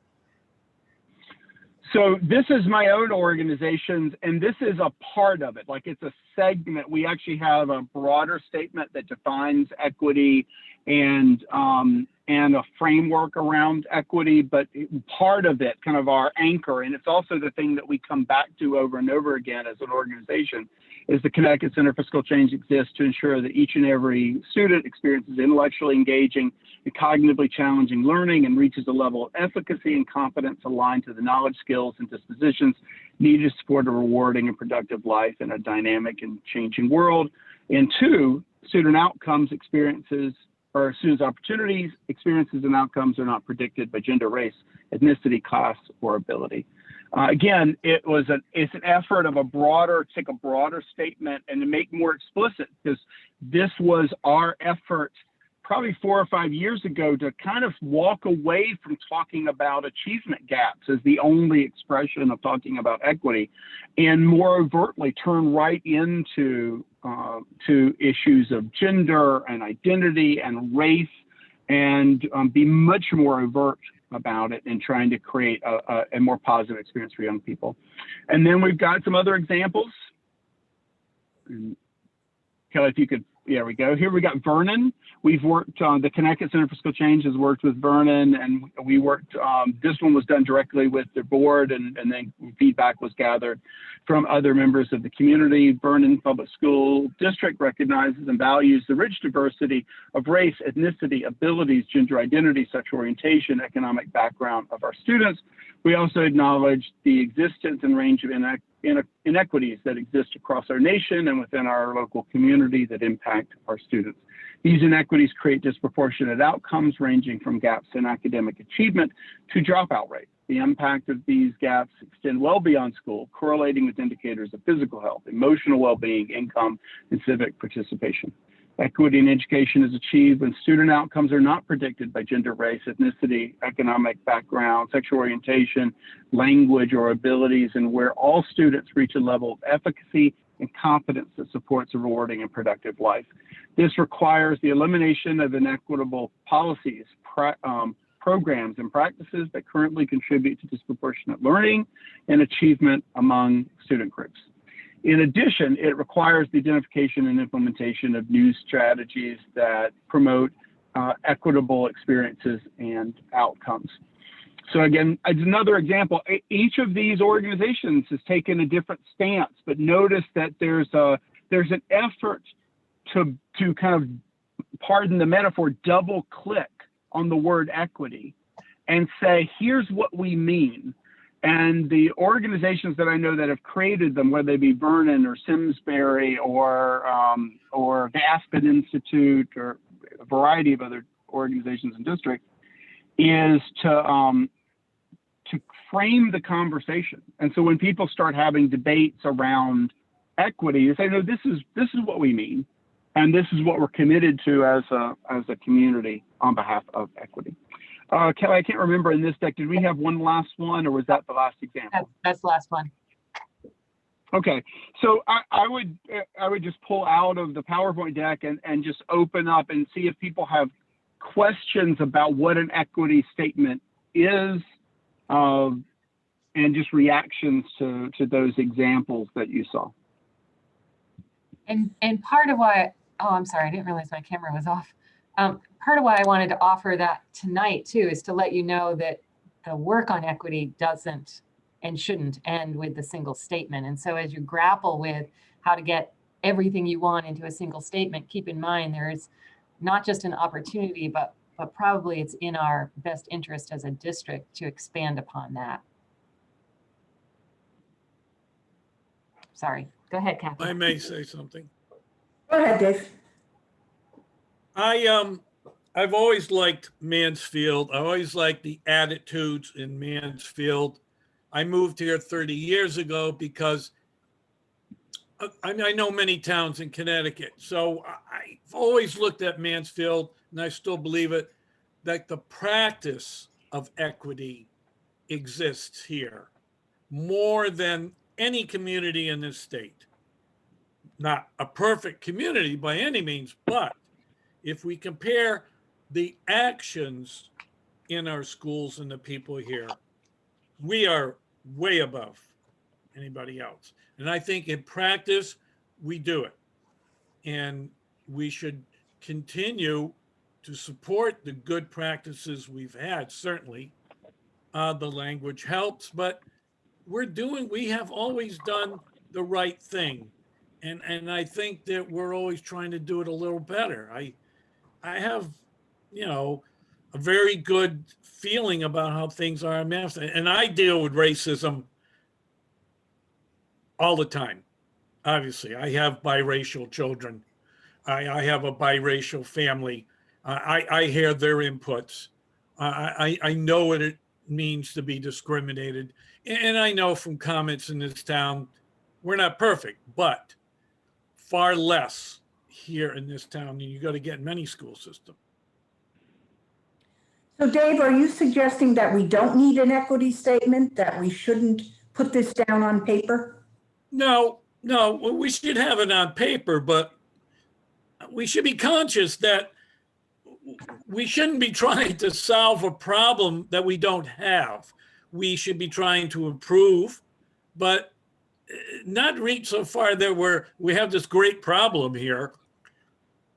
S4: So this is my own organization's, and this is a part of it. Like it's a segment. We actually have a broader statement that defines equity and a framework around equity, but part of it, kind of our anchor, and it's also the thing that we come back to over and over again as an organization, is the Connecticut Center for Fiscal Change exists to ensure that each and every student experiences intellectually engaging and cognitively challenging learning and reaches a level of efficacy and competence aligned to the knowledge, skills, and dispositions needed to support a rewarding and productive life in a dynamic and changing world. And two, student outcomes, experiences, or students' opportunities, experiences, and outcomes are not predicted by gender, race, ethnicity, class, or ability. Again, it's an effort of take a broader statement and to make more explicit, because this was our effort probably 4 or 5 years ago to kind of walk away from talking about achievement gaps as the only expression of talking about equity, and more overtly turn right into to issues of gender and identity and race, and be much more overt about it and trying to create a more positive experience for young people. And then we've got some other examples. Kelly, if you could, there we go. Here we got Vernon. We've worked on the Connecticut Center for Fiscal Change has worked with Vernon, and we worked, this one was done directly with the board, and then feedback was gathered from other members of the community. Vernon Public School District recognizes and values the rich diversity of race, ethnicity, abilities, gender identity, sexual orientation, economic background of our students. We also acknowledge the existence and range of inequities that exist across our nation and within our local community that impact our students. These inequities create disproportionate outcomes ranging from gaps in academic achievement to dropout rate. The impact of these gaps extend well beyond school, correlating with indicators of physical health, emotional well-being, income, and civic participation. Equity in education is achieved when student outcomes are not predicted by gender, race, ethnicity, economic background, sexual orientation, language, or abilities, and where all students reach a level of efficacy and competence that supports a rewarding and productive life. This requires the elimination of inequitable policies, programs, and practices that currently contribute to disproportionate learning and achievement among student groups. In addition, it requires the identification and implementation of new strategies that promote equitable experiences and outcomes. So again, as another example, each of these organizations has taken a different stance, but notice that there's an effort to kind of, pardon the metaphor, double click on the word equity and say, here's what we mean. And the organizations that I know that have created them, whether they be Vernon or Simsbury or the Aspen Institute or a variety of other organizations and districts, is to to frame the conversation. And so when people start having debates around equity, you say, no, this is what we mean, and this is what we're committed to as a community on behalf of equity. Kelly, I can't remember in this deck, did we have one last one, or was that the last example?
S3: That's the last one.
S4: Okay, so I would just pull out of the PowerPoint deck and just open up and see if people have questions about what an equity statement is, and just reactions to those examples that you saw.
S3: And part of why, oh, I'm sorry, I didn't realize my camera was off. Part of why I wanted to offer that tonight too is to let you know that the work on equity doesn't and shouldn't end with the single statement. And so as you grapple with how to get everything you want into a single statement, keep in mind there is not just an opportunity, but probably it's in our best interest as a district to expand upon that. Sorry, go ahead, Kathy.
S9: I may say something.
S2: Go ahead, Dave.
S9: I've always liked Mansfield. I always liked the attitudes in Mansfield. I moved here 30 years ago because I know many towns in Connecticut. So I've always looked at Mansfield, and I still believe it, that the practice of equity exists here more than any community in this state. Not a perfect community by any means, but if we compare the actions in our schools and the people here, we are way above anybody else. And I think in practice, we do it. And we should continue to support the good practices we've had. Certainly, the language helps, but we have always done the right thing. And I think that we're always trying to do it a little better. I have, a very good feeling about how things are in Mansfield. And I deal with racism all the time. Obviously, I have biracial children. I have a biracial family. I hear their inputs. I know what it means to be discriminated. And I know from comments in this town, we're not perfect, but far less here in this town than you got to get in many school systems.
S2: So Dave, are you suggesting that we don't need an equity statement, that we shouldn't put this down on paper?
S9: No, we should have it on paper, but we should be conscious that we shouldn't be trying to solve a problem that we don't have. We should be trying to improve, but not reach so far that we have this great problem here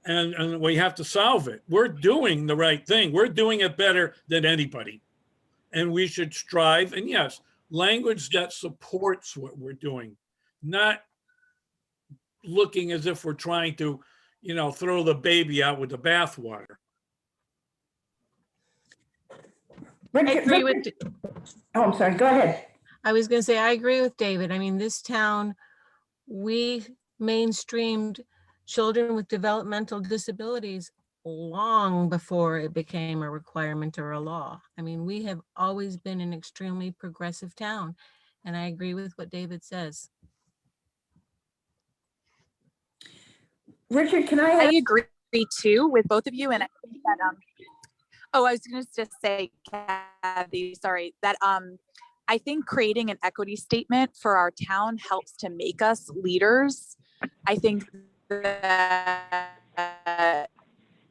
S9: and we have to solve it. We're doing the right thing. We're doing it better than anybody. And we should strive, and yes, language that supports what we're doing, not looking as if we're trying to, throw the baby out with the bathwater.
S5: I agree with,
S2: Oh, I'm sorry, go ahead.
S5: I was going to say, I agree with David. I mean, this town, we mainstreamed children with developmental disabilities long before it became a requirement or a law. I mean, we have always been an extremely progressive town, and I agree with what David says.
S2: Richard, can
S8: I agree too with both of you. And I think that, I was going to just say, Kathy, sorry, that I think creating an equity statement for our town helps to make us leaders. I think that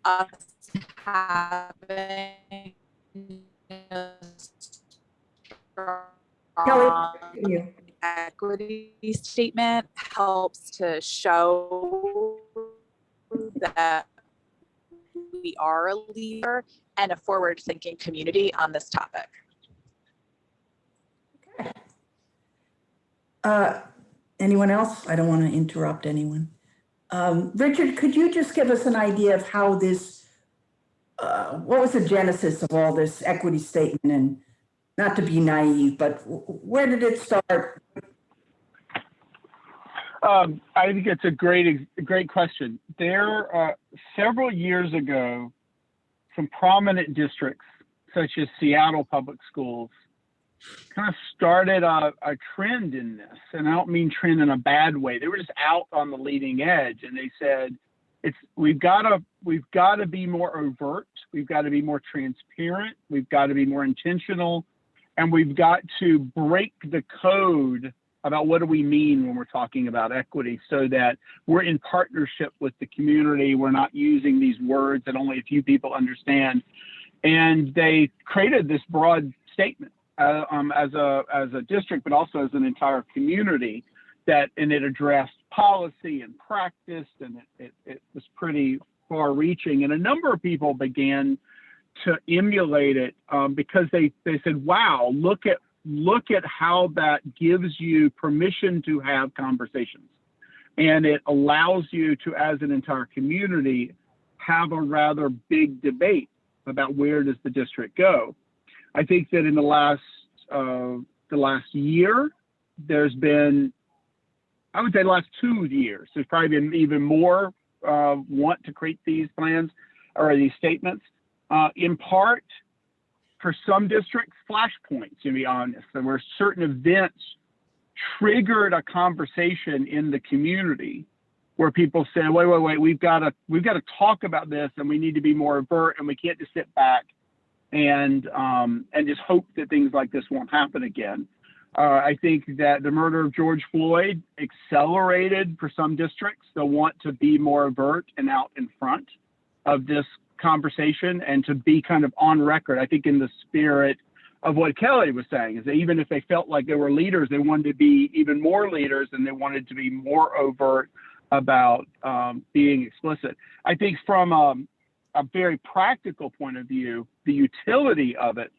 S8: us having a strong equity statement helps to show that we are a leader and a forward-thinking community on this topic.
S2: Anyone else? I don't want to interrupt anyone. Richard, could you just give us an idea of how this, what was the genesis of all this equity statement? And not to be naive, but where did it start?
S4: I think it's a great question. There, several years ago, some prominent districts, such as Seattle Public Schools, kind of started a trend in this, and I don't mean trend in a bad way. They were just out on the leading edge, and they said, we've got to be more overt, we've got to be more transparent, we've got to be more intentional, and we've got to break the code about what do we mean when we're talking about equity, so that we're in partnership with the community. We're not using these words that only a few people understand. And they created this broad statement as a district, but also as an entire community, and it addressed policy and practice, and it was pretty far reaching. And a number of people began to emulate it because they said, wow, look at how that gives you permission to have conversations. And it allows you to, as an entire community, have a rather big debate about where does the district go. I think that in the last year, there's been, I would say the last 2 years, there's probably been even more want to create these plans or these statements, in part for some districts, flashpoints, to be honest. There were certain events triggered a conversation in the community where people said, wait, we've got to talk about this, and we need to be more overt, and we can't just sit back and just hope that things like this won't happen again. I think that the murder of George Floyd accelerated for some districts the want to be more overt and out in front of this conversation and to be kind of on record. I think in the spirit of what Kelly was saying, is that even if they felt like they were leaders, they wanted to be even more leaders, and they wanted to be more overt about being explicit. I think from a very practical point of view, the utility of it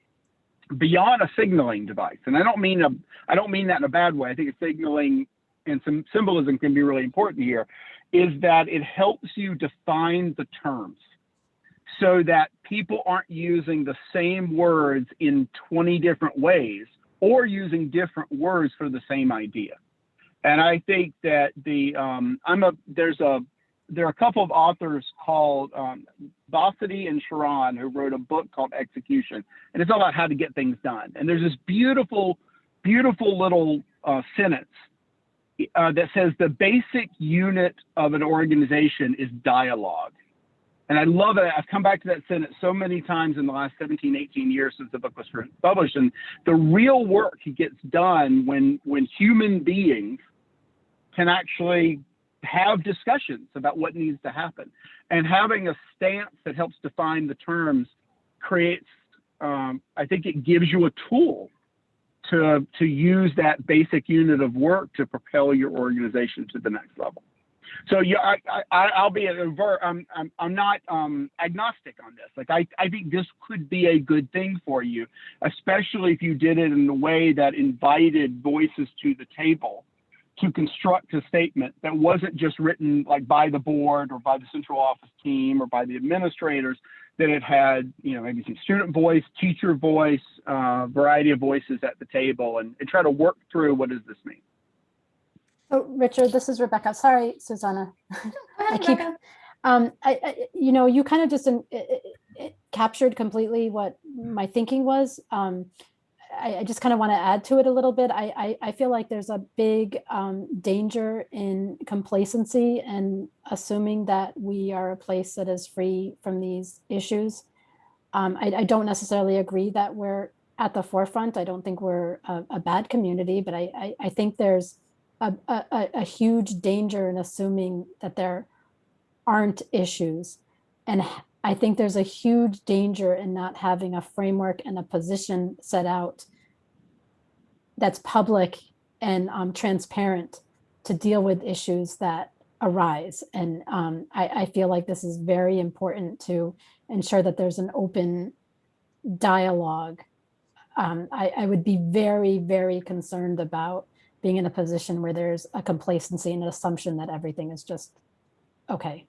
S4: beyond a signaling device, and I don't mean that in a bad way. I think signaling and some symbolism can be really important here, is that it helps you define the terms so that people aren't using the same words in 20 different ways or using different words for the same idea. And I think that there are a couple of authors called Bossity and Sharon who wrote a book called Execution, and it's all about how to get things done. And there's this beautiful, beautiful little sentence that says the basic unit of an organization is dialogue. And I love it. I've come back to that sentence so many times in the last 17, 18 years since the book was published. And the real work gets done when human beings can actually have discussions about what needs to happen. And having a stance that helps define the terms creates, I think it gives you a tool to use that basic unit of work to propel your organization to the next level. So yeah, I'll be overt. I'm not agnostic on this. Like I think this could be a good thing for you, especially if you did it in a way that invited voices to the table to construct a statement that wasn't just written like by the board or by the central office team or by the administrators, that it had, maybe some student voice, teacher voice, variety of voices at the table, and try to work through what does this mean.
S6: So Richard, this is Rebecca. Sorry, Susanna.
S1: Rebecca.
S6: You kind of just captured completely what my thinking was. I just kind of want to add to it a little bit. I feel like there's a big danger in complacency and assuming that we are a place that is free from these issues. I don't necessarily agree that we're at the forefront. I don't think we're a bad community, but I think there's a huge danger in assuming that there aren't issues. And I think there's a huge danger in not having a framework and a position set out that's public and transparent to deal with issues that arise. And I feel like this is very important to ensure that there's an open dialogue. I would be very, very concerned about being in a position where there's a complacency and an assumption that everything is just okay.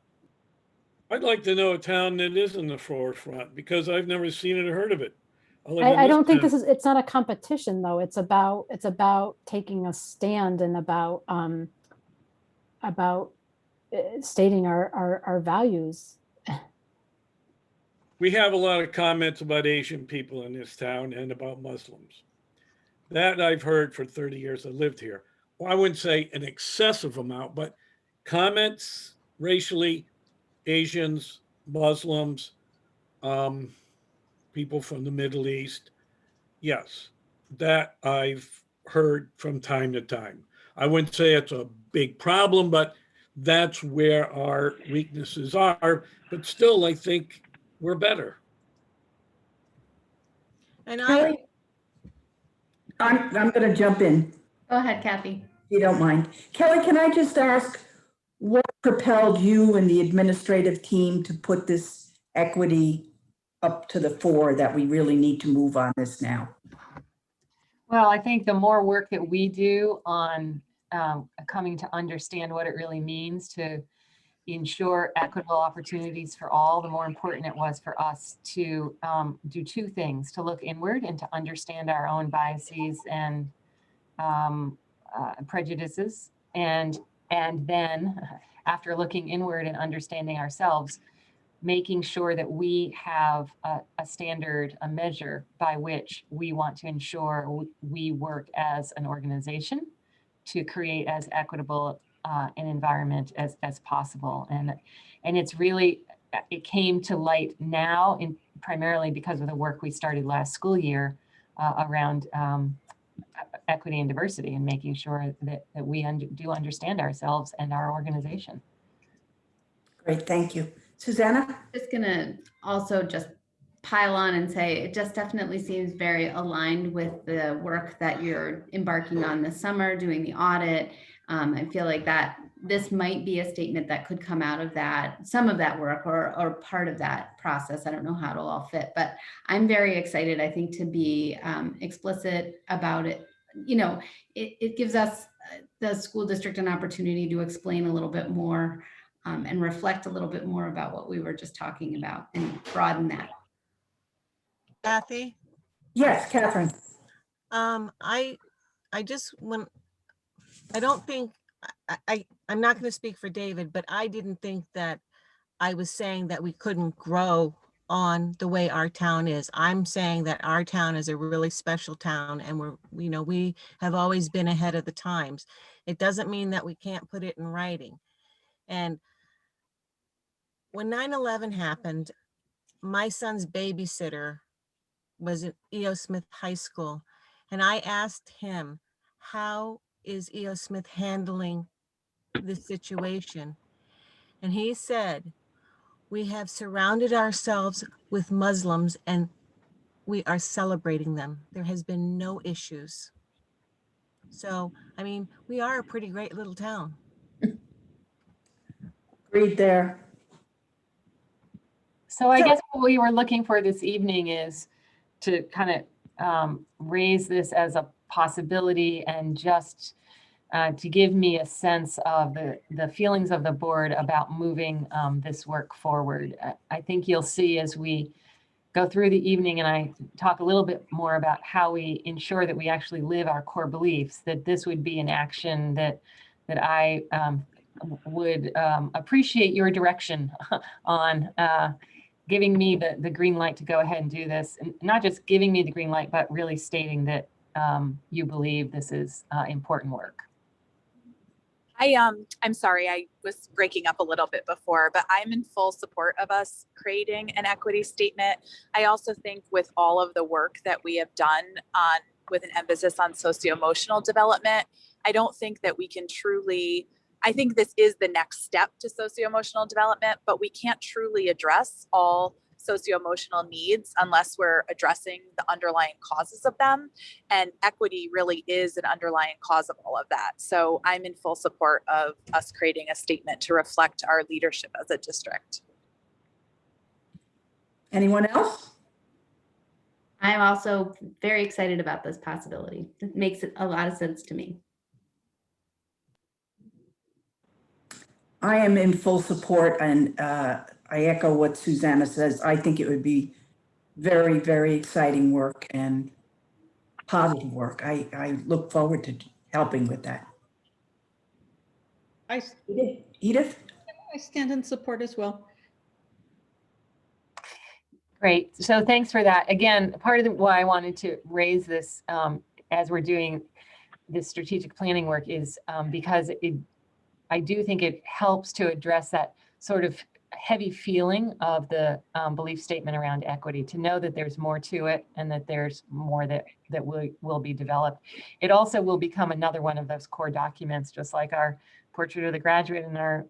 S9: I'd like to know a town that is in the forefront because I've never seen it or heard of it.
S6: I don't think it's not a competition though. It's about taking a stand and about stating our values.
S9: We have a lot of comments about Asian people in this town and about Muslims. That I've heard for 30 years I lived here. Well, I wouldn't say an excessive amount, but comments racially, Asians, Muslims, um, people from the Middle East. Yes, that I've heard from time to time. I wouldn't say it's a big problem, but that's where our weaknesses are. But still, I think we're better.
S5: And I,
S2: Kelly, I'm going to jump in,
S1: Go ahead, Kathy.
S2: if you don't mind. Kelly, can I just ask what propelled you and the administrative team to put this equity up to the fore that we really need to move on this now?
S3: Well, I think the more work that we do on coming to understand what it really means to ensure equitable opportunities for all, the more important it was for us to do two things: to look inward and to understand our own biases and prejudices, and then after looking inward and understanding ourselves, making sure that we have a standard, a measure by which we want to ensure we work as an organization to create as equitable an environment as possible. And it's really, it came to light now primarily because of the work we started last school year around equity and diversity, and making sure that we do understand ourselves and our organization.
S2: Great, thank you. Susanna?
S1: Just gonna also just pile on and say it just definitely seems very aligned with the work that you're embarking on this summer, doing the audit. I feel like that this might be a statement that could come out of that, some of that work or part of that process. I don't know how it'll all fit, but I'm very excited, I think, to be explicit about it. You know, it gives us, the school district, an opportunity to explain a little bit more and reflect a little bit more about what we were just talking about and broaden that.
S5: Kathy,
S2: Yes, Catherine.
S5: I just I don't think I'm not going to speak for David, but I didn't think that I was saying that we couldn't grow on the way our town is. I'm saying that our town is a really special town, and we have always been ahead of the times. It doesn't mean that we can't put it in writing. And when 9/11 happened, my son's babysitter was at E.O. Smith High School, and I asked him, how is E.O. Smith handling this situation? And he said, we have surrounded ourselves with Muslims and we are celebrating them. There has been no issues. So, I mean, we are a pretty great little town.
S2: Agreed there.
S3: So I guess what we were looking for this evening is to kind of raise this as a possibility, and just to give me a sense of the feelings of the board about moving this work forward. I think you'll see as we go through the evening and I talk a little bit more about how we ensure that we actually live our core beliefs, that this would be an action that I would appreciate your direction on giving me the green light to go ahead and do this, and not just giving me the green light, but really stating that you believe this is important work.
S8: I'm sorry, I was breaking up a little bit before, but I'm in full support of us creating an equity statement. I also think with all of the work that we have done with an emphasis on socio-emotional development, I don't think that we can truly, I think this is the next step to socio-emotional development, but we can't truly address all socio-emotional needs unless we're addressing the underlying causes of them. And equity really is an underlying cause of all of that. So I'm in full support of us creating a statement to reflect our leadership as a district.
S2: Anyone else?
S1: I'm also very excited about this possibility. It makes a lot of sense to me.
S2: I am in full support, and I echo what Susanna says. I think it would be very, very exciting work and positive work. I look forward to helping with that. Edith?
S7: I stand in support as well.
S3: Great. So thanks for that. Again, part of why I wanted to raise this as we're doing this strategic planning work is because I do think it helps to address that sort of heavy feeling of the belief statement around equity, to know that there's more to it and that there's more that will be developed. It also will become another one of those core documents, just like our portrait of the graduate and our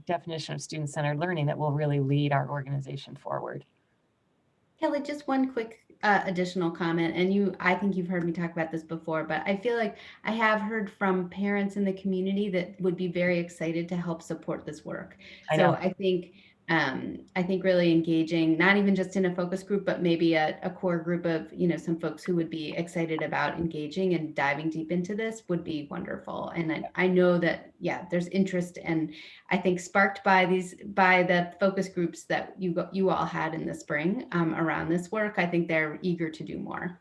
S3: definition of student-centered learning, that will really lead our organization forward.
S1: Kelly, just one quick additional comment, and I think you've heard me talk about this before, but I feel like I have heard from parents in the community that would be very excited to help support this work. So I think really engaging, not even just in a focus group, but maybe a core group of, some folks who would be excited about engaging and diving deep into this would be wonderful. And I know that, yeah, there's interest, and I think sparked by the focus groups that you all had in the spring around this work. I think they're eager to do more.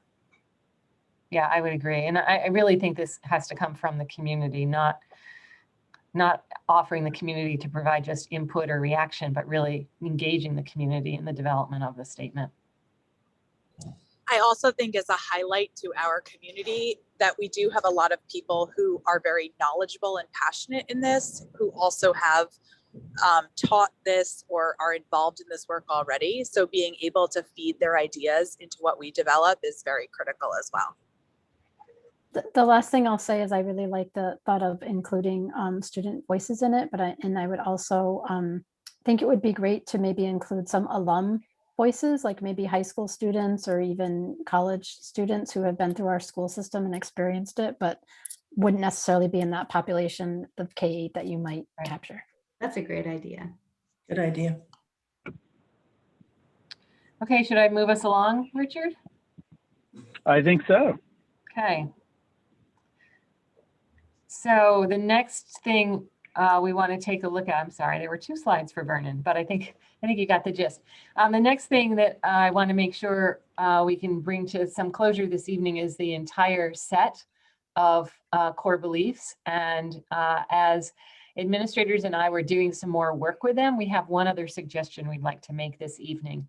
S3: Yeah, I would agree. And I really think this has to come from the community, not offering the community to provide just input or reaction, but really engaging the community in the development of the statement.
S8: I also think as a highlight to our community that we do have a lot of people who are very knowledgeable and passionate in this, who also have taught this or are involved in this work already. So being able to feed their ideas into what we develop is very critical as well.
S6: The last thing I'll say is I really like the thought of including student voices in it, but I would also think it would be great to maybe include some alum voices, like maybe high school students or even college students who have been through our school system and experienced it, but wouldn't necessarily be in that population of K-8 that you might capture.
S1: That's a great idea.
S2: Good idea.
S3: Okay, should I move us along, Richard?
S4: I think so.
S3: Okay. So the next thing we want to take a look at, I'm sorry, there were 2 slides for Vernon, but I think you got the gist. The next thing that I want to make sure we can bring to some closure this evening is the entire set of core beliefs. And as administrators and I were doing some more work with them, we have one other suggestion we'd like to make this evening.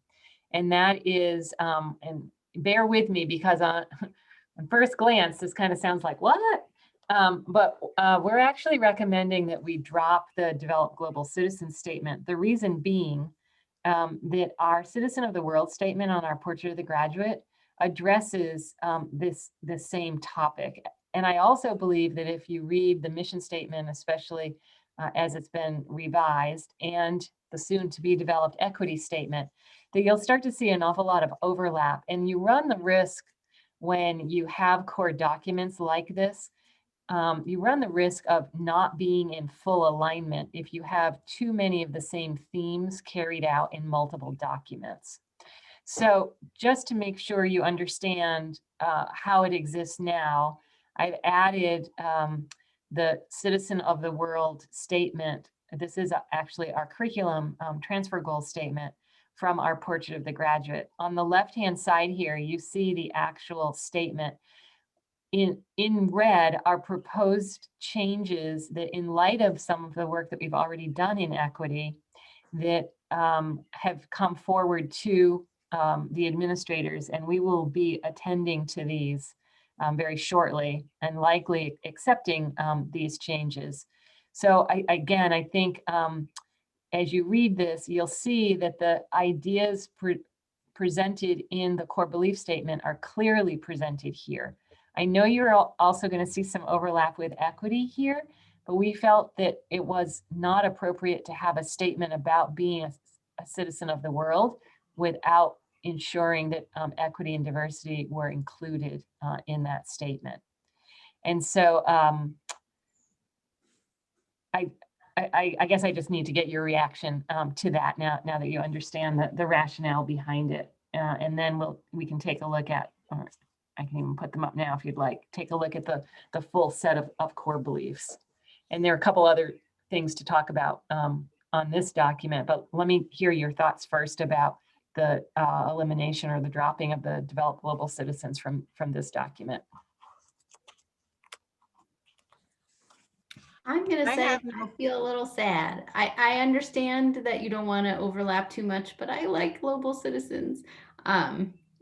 S3: And that is, and bear with me because on first glance, this kind of sounds like, what? But we're actually recommending that we drop the Develop Global Citizen statement. The reason being that our Citizen of the World statement on our Portrait of the Graduate addresses the same topic. And I also believe that if you read the mission statement, especially as it's been revised, and the soon to be developed equity statement, that you'll start to see an awful lot of overlap. And you run the risk when you have core documents like this, you run the risk of not being in full alignment if you have too many of the same themes carried out in multiple documents. So just to make sure you understand how it exists now, I've added the Citizen of the World statement. This is actually our curriculum transfer goal statement from our Portrait of the Graduate. On the left-hand side here, you see the actual statement. In red are proposed changes that, in light of some of the work that we've already done in equity, that have come forward to the administrators, and we will be attending to these very shortly and likely accepting these changes. So again, I think as you read this, you'll see that the ideas presented in the core belief statement are clearly presented here. I know you're also going to see some overlap with equity here, but we felt that it was not appropriate to have a statement about being a citizen of the world without ensuring that equity and diversity were included in that statement. And so I guess I just need to get your reaction to that now that you understand the rationale behind it. And then we can take a look at, or I can even put them up now if you'd like, take a look at the full set of core beliefs. And there are a couple other things to talk about on this document, but let me hear your thoughts first about the elimination or the dropping of the Develop Global Citizens from this document.
S1: I'm going to say I feel a little sad. I understand that you don't want to overlap too much, but I like global citizens.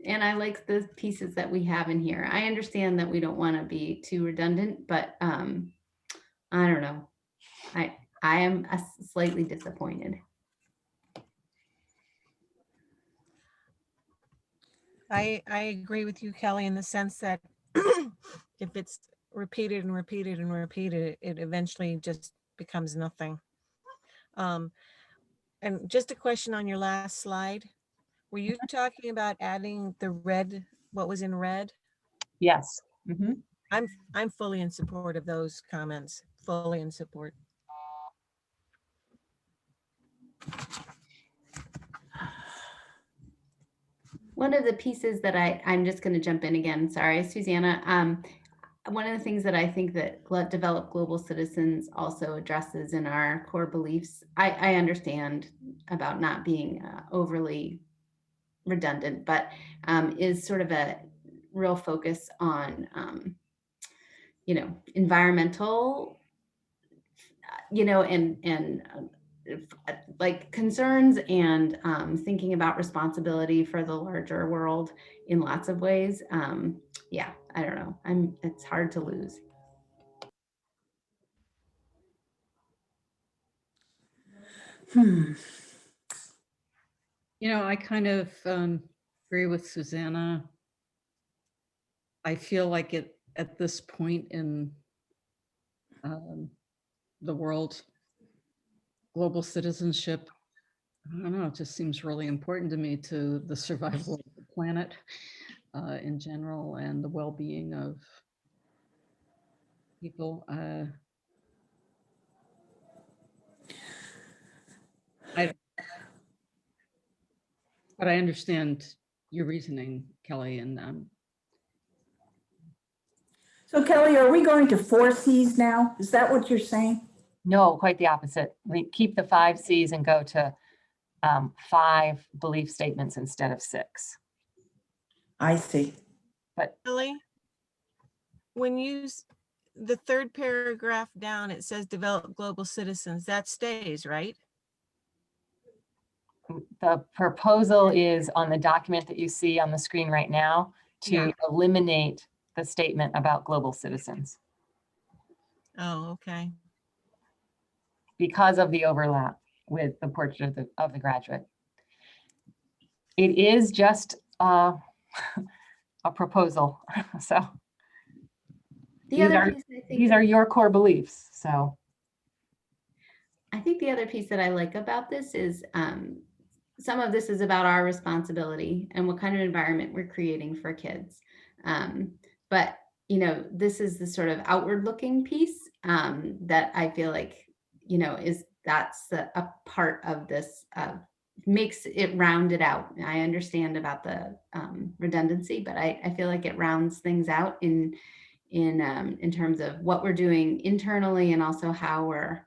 S1: and I like the pieces that we have in here. I understand that we don't want to be too redundant, but I don't know. I am slightly disappointed.
S5: I agree with you, Kelly, in the sense that if it's repeated and repeated and repeated, it eventually just becomes nothing. And just a question on your last slide. Were you talking about adding the red, what was in red?
S3: Yes. Mhm.
S5: I'm fully in support of those comments, fully in support.
S1: One of the pieces that I'm just going to jump in again. Sorry, Susanna. One of the things that I think that Develop Global Citizens also addresses in our core beliefs, I understand about not being overly redundant, but is sort of a real focus on, environmental, and like concerns and thinking about responsibility for the larger world in lots of ways. Yeah, I don't know. It's hard to lose.
S7: I kind of agree with Susanna. I feel like at this point in the world, global citizenship, I don't know, it just seems really important to me, to the survival of the planet in general and the well-being of people. But I understand your reasoning, Kelly, and
S2: So Kelly, are we going to 4 Cs now? Is that what you're saying?
S3: No, quite the opposite. We keep the 5 Cs and go to 5 belief statements instead of 6.
S2: I see.
S5: Kelly, when the third paragraph down, it says develop global citizens, that stays, right?
S3: The proposal is on the document that you see on the screen right now to eliminate the statement about global citizens
S5: Oh, okay.
S3: because of the overlap with the portrait of the graduate. It is just a proposal. So these are your core beliefs. So
S1: I think the other piece that I like about this is some of this is about our responsibility and what kind of environment we're creating for kids. But this is the sort of outward looking piece that I feel like, that's a part of this, makes it rounded out. I understand about the redundancy, but I feel like it rounds things out in terms of what we're doing internally and also how we're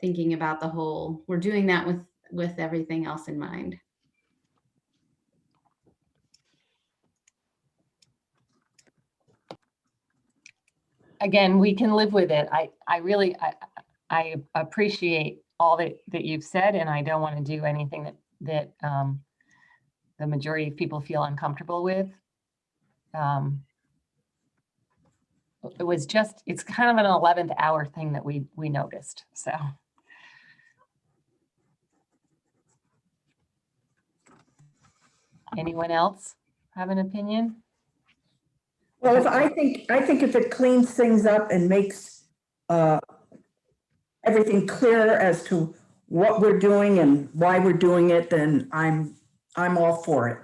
S1: thinking about the whole. We're doing that with everything else in mind.
S3: again, we can live with it. I really appreciate all that you've said, and I don't want to do anything that the majority of people feel uncomfortable with. It was just, it's kind of an 11th hour thing that we noticed, so. Anyone else have an opinion?
S2: Well, I think if it cleans things up and makes everything clear as to what we're doing and why we're doing it, then I'm all for it.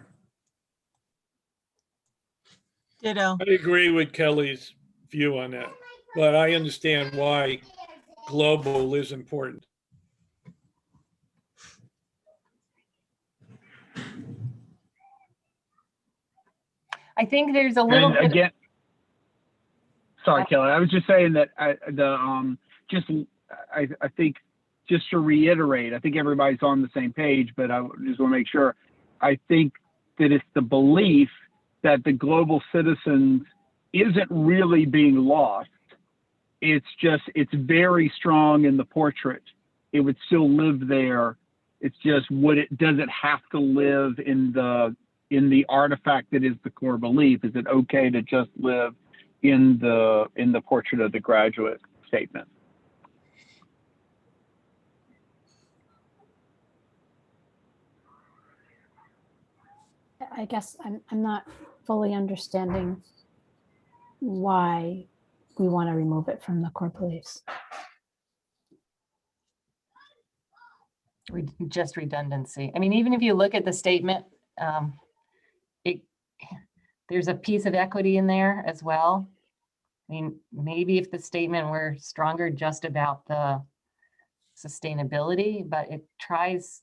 S5: Ditto.
S9: I agree with Kelly's view on that, but I understand why global is important.
S3: I think there's a little bit.
S4: Again, sorry, Kelly. I was just saying that I think just to reiterate, I think everybody's on the same page, but I just want to make sure. I think that it's the belief that the global citizens isn't really being lost. It's just, it's very strong in the portrait. It would still live there. It's just, does it have to live in the in the artifact that is the core belief, is it okay to just live in the portrait of the graduate statement?
S6: I guess I'm not fully understanding why we want to remove it from the core beliefs.
S3: Just redundancy. I mean, even if you look at the statement, there's a piece of equity in there as well. I mean, maybe if the statement were stronger just about the sustainability, but it tries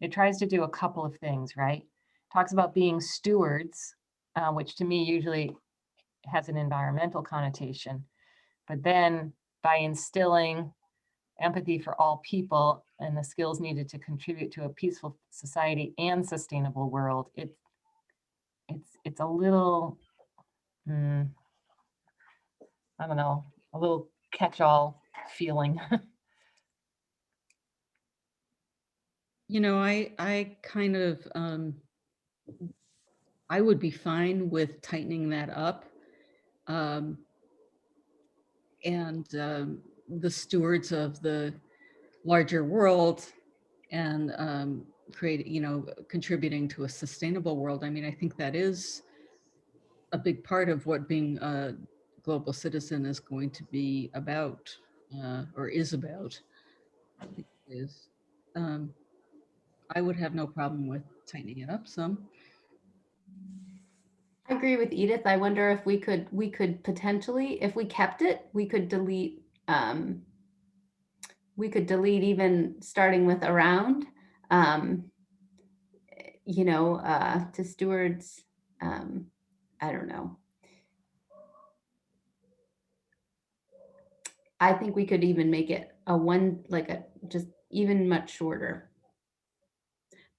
S3: to do a couple of things, right? Talks about being stewards, which to me usually has an environmental connotation. But then by instilling empathy for all people and the skills needed to contribute to a peaceful society and sustainable world, it's a little, I don't know, a little catch-all feeling.
S7: You know, I kind of, I would be fine with tightening that up. The stewards of the larger world and contributing to a sustainable world. I mean, I think that is a big part of what being a global citizen is going to be about, or is about. I think it is. I would have no problem with tightening it up some.
S1: I agree with Edith. I wonder if we could potentially, if we kept it, we could delete even starting with around, to stewards. I don't know. I think we could even make it just even much shorter.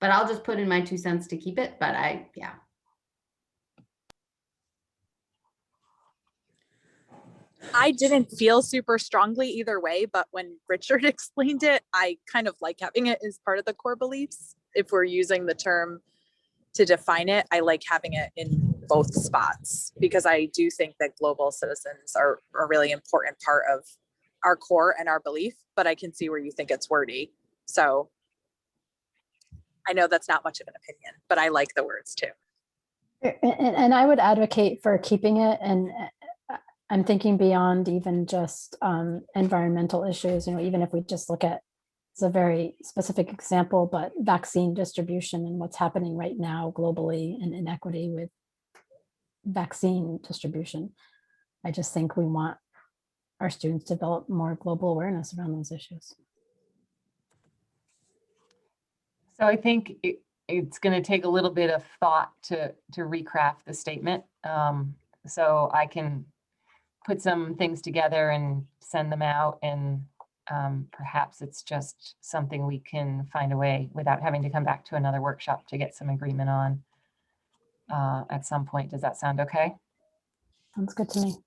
S1: But I'll just put in my 2 cents to keep it, but yeah.
S8: I didn't feel super strongly either way, but when Richard explained it, I kind of like having it as part of the core beliefs. If we're using the term to define it, I like having it in both spots because I do think that global citizens are a really important part of our core and our belief, but I can see where you think it's wordy. So I know that's not much of an opinion, but I like the words too.
S6: And I would advocate for keeping it, and I'm thinking beyond even just environmental issues, even if we just look at, it's a very specific example, but vaccine distribution and what's happening right now globally and inequity with vaccine distribution. I just think we want our students to develop more global awareness around those issues.
S3: So I think it's going to take a little bit of thought to recraft the statement. So I can put some things together and send them out, and perhaps it's just something we can find a way without having to come back to another workshop to get some agreement on at some point. Does that sound okay?
S6: Sounds good to me.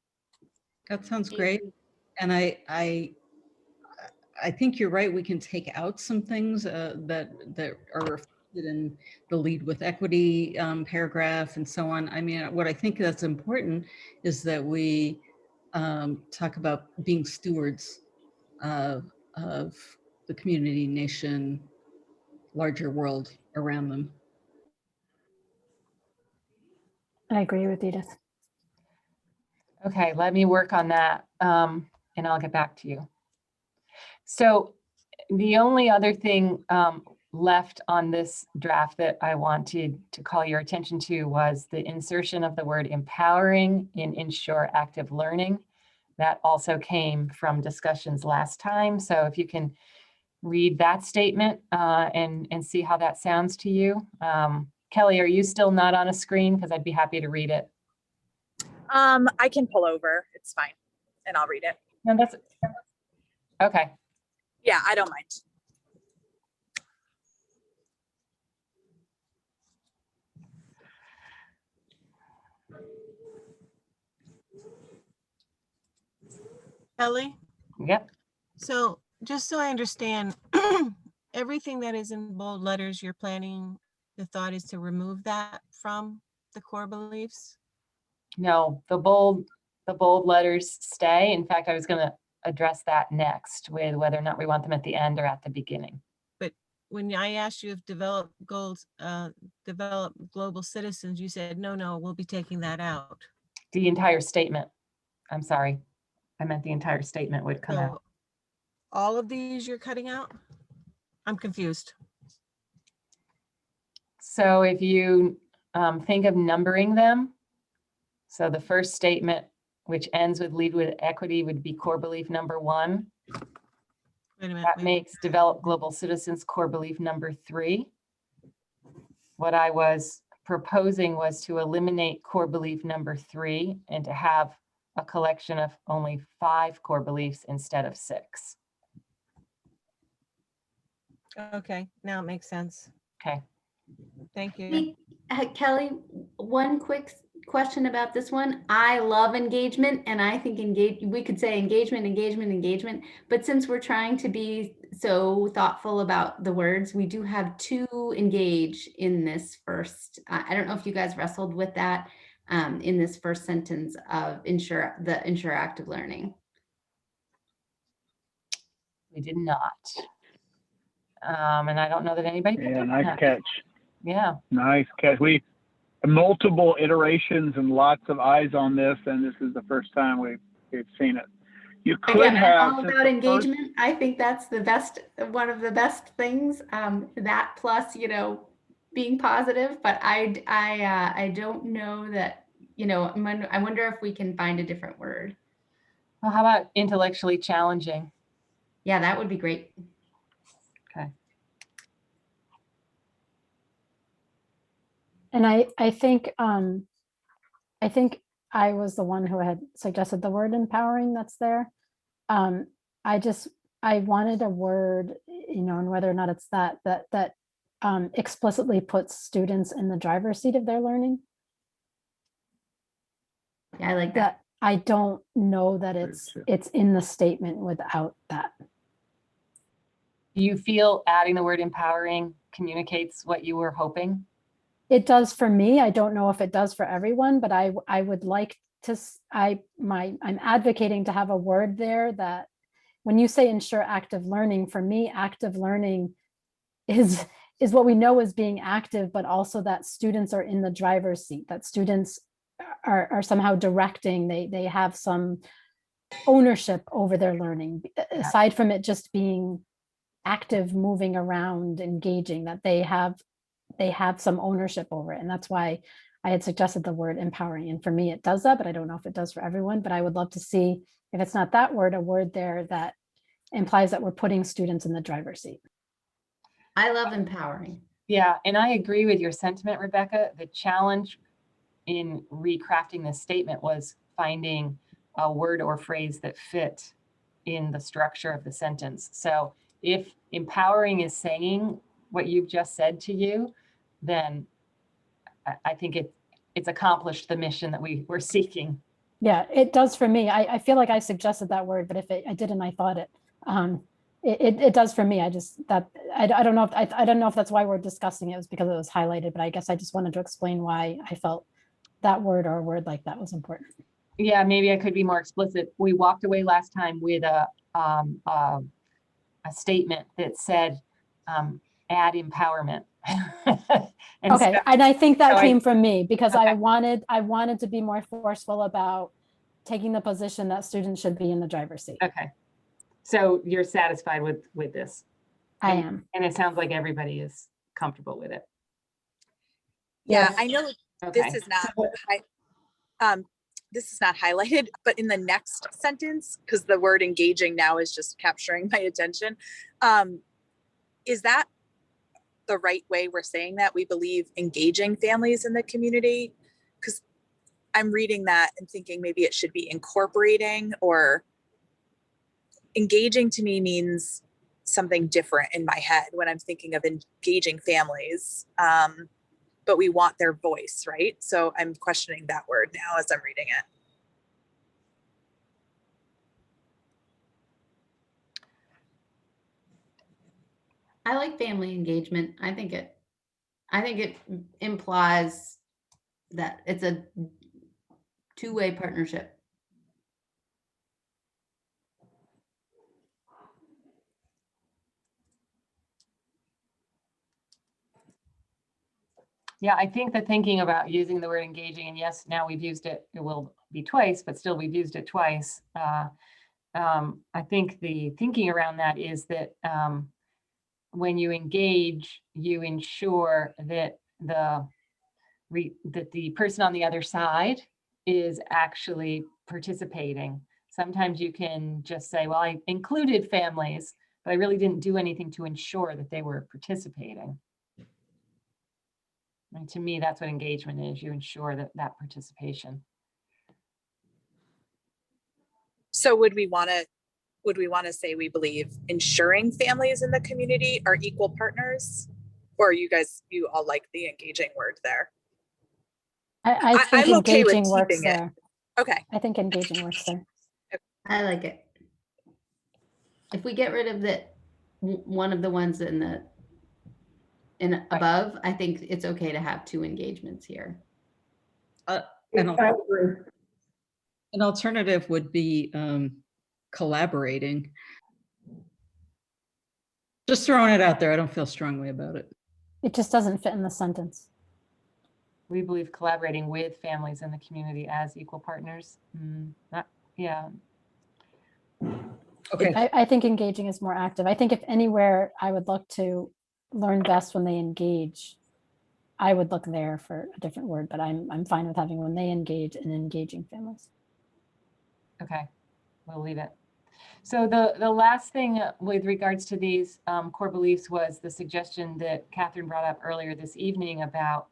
S7: That sounds great. And I think you're right. We can take out some things that are reflected in the lead with equity paragraph and so on. I mean, what I think that's important is that we talk about being stewards of the community, nation, larger world around them.
S6: I agree with Edith.
S3: Okay, let me work on that and I'll get back to you. So the only other thing left on this draft that I wanted to call your attention to was the insertion of the word empowering in ensure active learning. That also came from discussions last time. So if you can read that statement and see how that sounds to you. Kelly, are you still not on a screen? Because I'd be happy to read it.
S8: I can pull over. It's fine. And I'll read it.
S3: No, that's okay.
S8: Yeah, I don't mind.
S5: Kelly?
S3: Yep.
S5: So just so I understand, everything that is in bold letters, you're planning The thought is to remove that from the core beliefs?
S3: No, the bold letters stay. In fact, I was gonna address that next with whether or not we want them at the end or at the beginning.
S5: But when I asked you if develop goals, develop global citizens, you said, no, we'll be taking that out.
S3: The entire statement. I'm sorry. I meant the entire statement would come out.
S5: So all of these you're cutting out? I'm confused.
S3: So if you think of numbering them, so the first statement, which ends with lead with equity, would be core belief number 1.
S5: Wait a minute.
S3: That
S5: wait.
S3: makes develop global citizens core belief number 3. What I was proposing was to eliminate core belief number 3 and to have a collection of only 5 core beliefs instead of 6.
S5: Okay, now it makes sense.
S3: Okay.
S5: Thank you.
S1: Hey, Kelly, one quick question about this one. I love engagement, and I think we could say engagement, but since we're trying to be so thoughtful about the words, we do have 2 engage in this first. I don't know if you guys wrestled with that in this first sentence of ensure active learning.
S3: We did not. And I don't know that anybody. picked
S4: Yeah,
S3: up on
S4: nice
S3: that.
S4: catch.
S3: Yeah.
S4: Nice catch. We multiple iterations and lots of eyes on this, and this is the first time we've seen it. You could
S1: Again,
S4: have
S1: I'm all
S4: since
S1: about
S4: the first-
S1: engagement. I think that's the best, one of the best things. That plus, being positive. But I don't know that. I wonder if we can find a different word.
S3: Well, how about intellectually challenging?
S1: Yeah, that would be great.
S3: Okay.
S6: And I think I was the one who had suggested the word empowering that's there. I wanted a word, and whether or not it's that explicitly puts students in the driver's seat of their learning.
S1: Yeah, I like that.
S6: That I don't know that it's in the statement without that.
S3: Do you feel adding the word empowering communicates what you were hoping?
S6: It does for me. I don't know if it does for everyone, but I would like to, I'm advocating to have a word there that when you say ensure active learning, for me, active learning is what we know as being active, but also that students are in the driver's seat, that students are somehow directing, they have some ownership over their learning, aside from it just being active, moving around, engaging, that they have some ownership over it. And that's why I had suggested the word empowering. And for me, it does that, but I don't know if it does for everyone. But I would love to see, if it's not that word, a word there that implies that we're putting students in the driver's seat.
S1: I love empowering.
S3: Yeah, and I agree with your sentiment, Rebecca. The challenge in recrafting this statement was finding a word or phrase that fit in the structure of the sentence. So if empowering is saying what you've just said to you, then I think it's accomplished the mission that we're seeking.
S6: Yeah, it does for me. I feel like I suggested that word, but if I didn't, I thought it. It does for me. I don't know if I don't know if that's why we're discussing it. It was because it was highlighted, but I guess I just wanted to explain why I felt that word or a word like that was important.
S3: Yeah, maybe I could be more explicit. We walked away last time with a statement that said add empowerment. And
S6: okay,
S3: so,
S6: and I think that
S3: so
S6: came from me because
S3: okay.
S6: I wanted to be more forceful about taking the position that students should be in the driver's seat.
S3: Okay, so you're satisfied with this?
S6: I am.
S3: And it sounds like everybody is comfortable with it.
S8: Yeah,
S6: Yes.
S8: I know
S3: Okay.
S8: this is not this is not highlighted, but in the next sentence, because the word engaging now is just capturing my attention. Is that the right way we're saying that? We believe engaging families in the community? Because I'm reading that and thinking maybe it should be incorporating, or engaging to me means something different in my head when I'm thinking of engaging families. But we want their voice, right? So I'm questioning that word now as I'm reading it.
S1: I like family engagement. I think I think it implies that it's a two-way partnership.
S3: Yeah, I think that thinking about using the word engaging, and yes, now we've used it, it will be twice, but still we've used it twice. I think the thinking around that is that when you engage, you ensure that the person on the other side is actually participating. Sometimes you can just say, well, I included families, but I really didn't do anything to ensure that they were participating. And to me, that's what engagement is. You ensure that participation.
S8: So would we want to say we believe ensuring families in the community are equal partners? Or you all like the engaging word there?
S6: I think
S8: I'm okay with
S6: engaging works
S8: keeping it.
S6: there.
S8: Okay.
S6: I think engaging works there.
S1: I like it. If we get rid of one of the ones in above, I think it's okay to have two engagements here.
S2: I agree.
S7: An alternative would be collaborating. Just throwing it out there. I don't feel strongly about it.
S6: It just doesn't fit in the sentence.
S3: We believe collaborating with families in the community as equal partners. Yeah.
S7: Okay.
S6: I think engaging is more active. I think if anywhere I would look to learn best when they engage, I would look there for a different word, but I'm fine with having when they engage and engaging families.
S3: Okay, we'll leave it. So the last thing with regards to these core beliefs was the suggestion that Catherine brought up earlier this evening about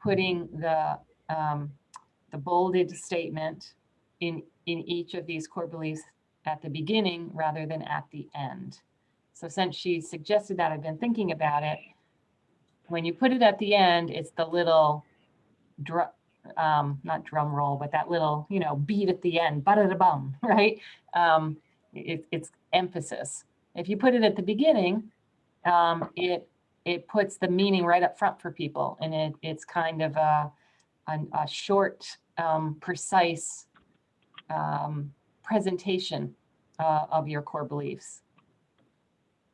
S3: putting the bolded statement in each of these core beliefs at the beginning rather than at the end. So since she suggested that, I've been thinking about it. When you put it at the end, it's the little not drum roll, but that little, beat at the end, ba-da-da-bum, right? It's emphasis. If you put it at the beginning, it puts the meaning right up front for people, and it's kind of a short, precise presentation of your core beliefs.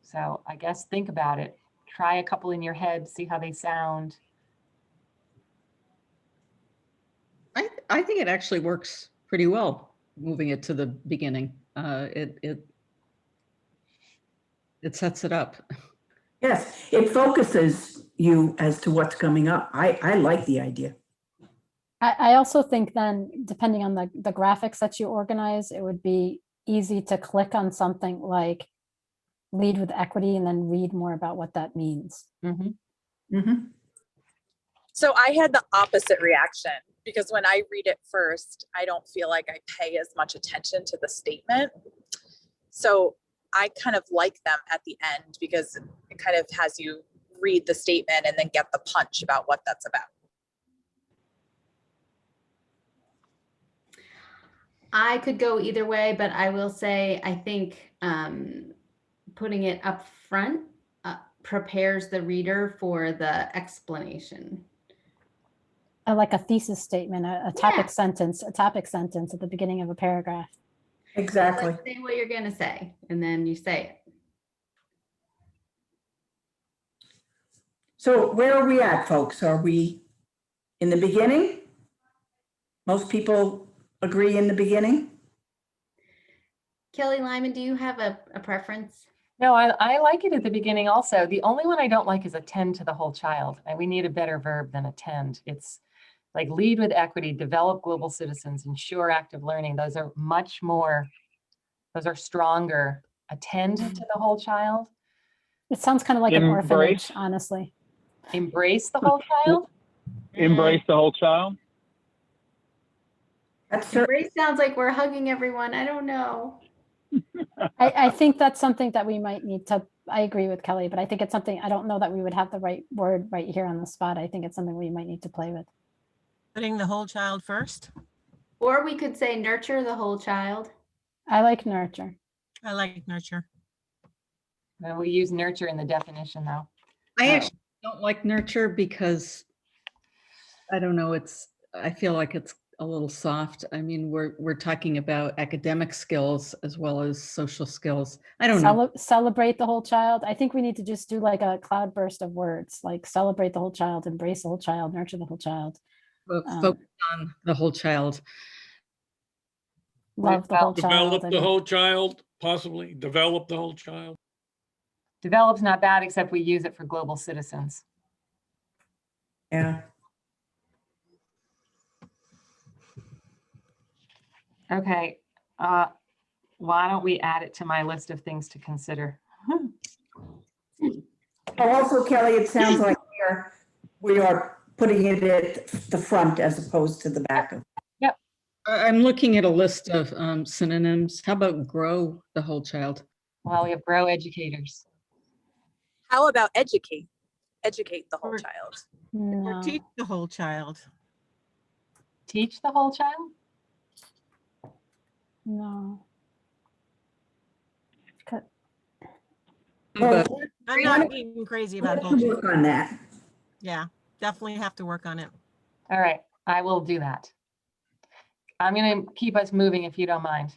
S3: So I guess think about it. Try a couple in your head, see how they sound.
S7: I think it actually works pretty well, moving it to the beginning. It sets it up.
S2: Yes, it focuses you as to what's coming up. I like the idea.
S6: I also think then, depending on the graphics that you organize, it would be easy to click on something like lead with equity and then read more about what that means.
S3: Mm-hmm.
S2: Mm-hmm.
S8: So I had the opposite reaction, because when I read it first, I don't feel like I pay as much attention to the statement. So I kind of like them at the end, because it kind of has you read the statement and then get the punch about what that's about.
S1: I could go either way, but I will say I think putting it up front prepares the reader for the explanation.
S6: I like a thesis statement, a topic sentence, at the beginning of a paragraph.
S2: Exactly.
S1: Like, say what you're going to say, and then you say it.
S2: So where are we at, folks? Are we in the beginning? Most people agree in the beginning.
S1: Kelly Lyman, do you have a preference?
S3: No, I like it at the beginning also. The only one I don't like is attend to the whole child. And we need a better verb than attend. It's like lead with equity, develop global citizens, ensure active learning. Those are stronger. Attend to the whole child.
S6: It sounds kind of like an orphanage, honestly.
S3: Embrace the whole child?
S4: Embrace the whole child.
S1: Embrace sounds like we're hugging everyone. I don't know.
S6: I think that's something that we might need to, I agree with Kelly, but I think it's something, I don't know that we would have the right word right here on the spot. I think it's something we might need to play with.
S5: Putting the whole child first.
S1: Or we could say nurture the whole child.
S6: I like nurture.
S5: I like nurture.
S3: Well, we use nurture in the definition though.
S7: I don't like nurture because I don't know, I feel like it's a little soft. I mean, we're talking about academic skills as well as social skills. I don't know.
S6: Celebrate the whole child. I think we need to just do like a cloudburst of words, like celebrate the whole child, embrace the whole child, nurture the whole child,
S7: Focus on the whole child.
S6: love the whole
S9: Develop
S6: child.
S9: the whole child, possibly develop the whole child.
S3: Develop's not bad, except we use it for global citizens.
S2: Yeah.
S3: Okay, why don't we add it to my list of things to consider?
S2: Also, Kelly, it sounds like we are putting it at the front as opposed to the back of.
S7: I'm looking at a list of synonyms. How about grow the whole child?
S3: Well, we have grow educators.
S8: How about educate? Educate the whole
S5: Or-
S8: child.
S5: Or
S6: No.
S5: teach the whole child.
S3: Teach the whole child?
S6: No.
S2: Well,
S5: I'm not being crazy about
S2: let's
S5: whole child.
S2: work on that.
S5: Yeah, definitely have to work on it.
S3: All right, I will do that. I'm going to keep us moving if you don't mind.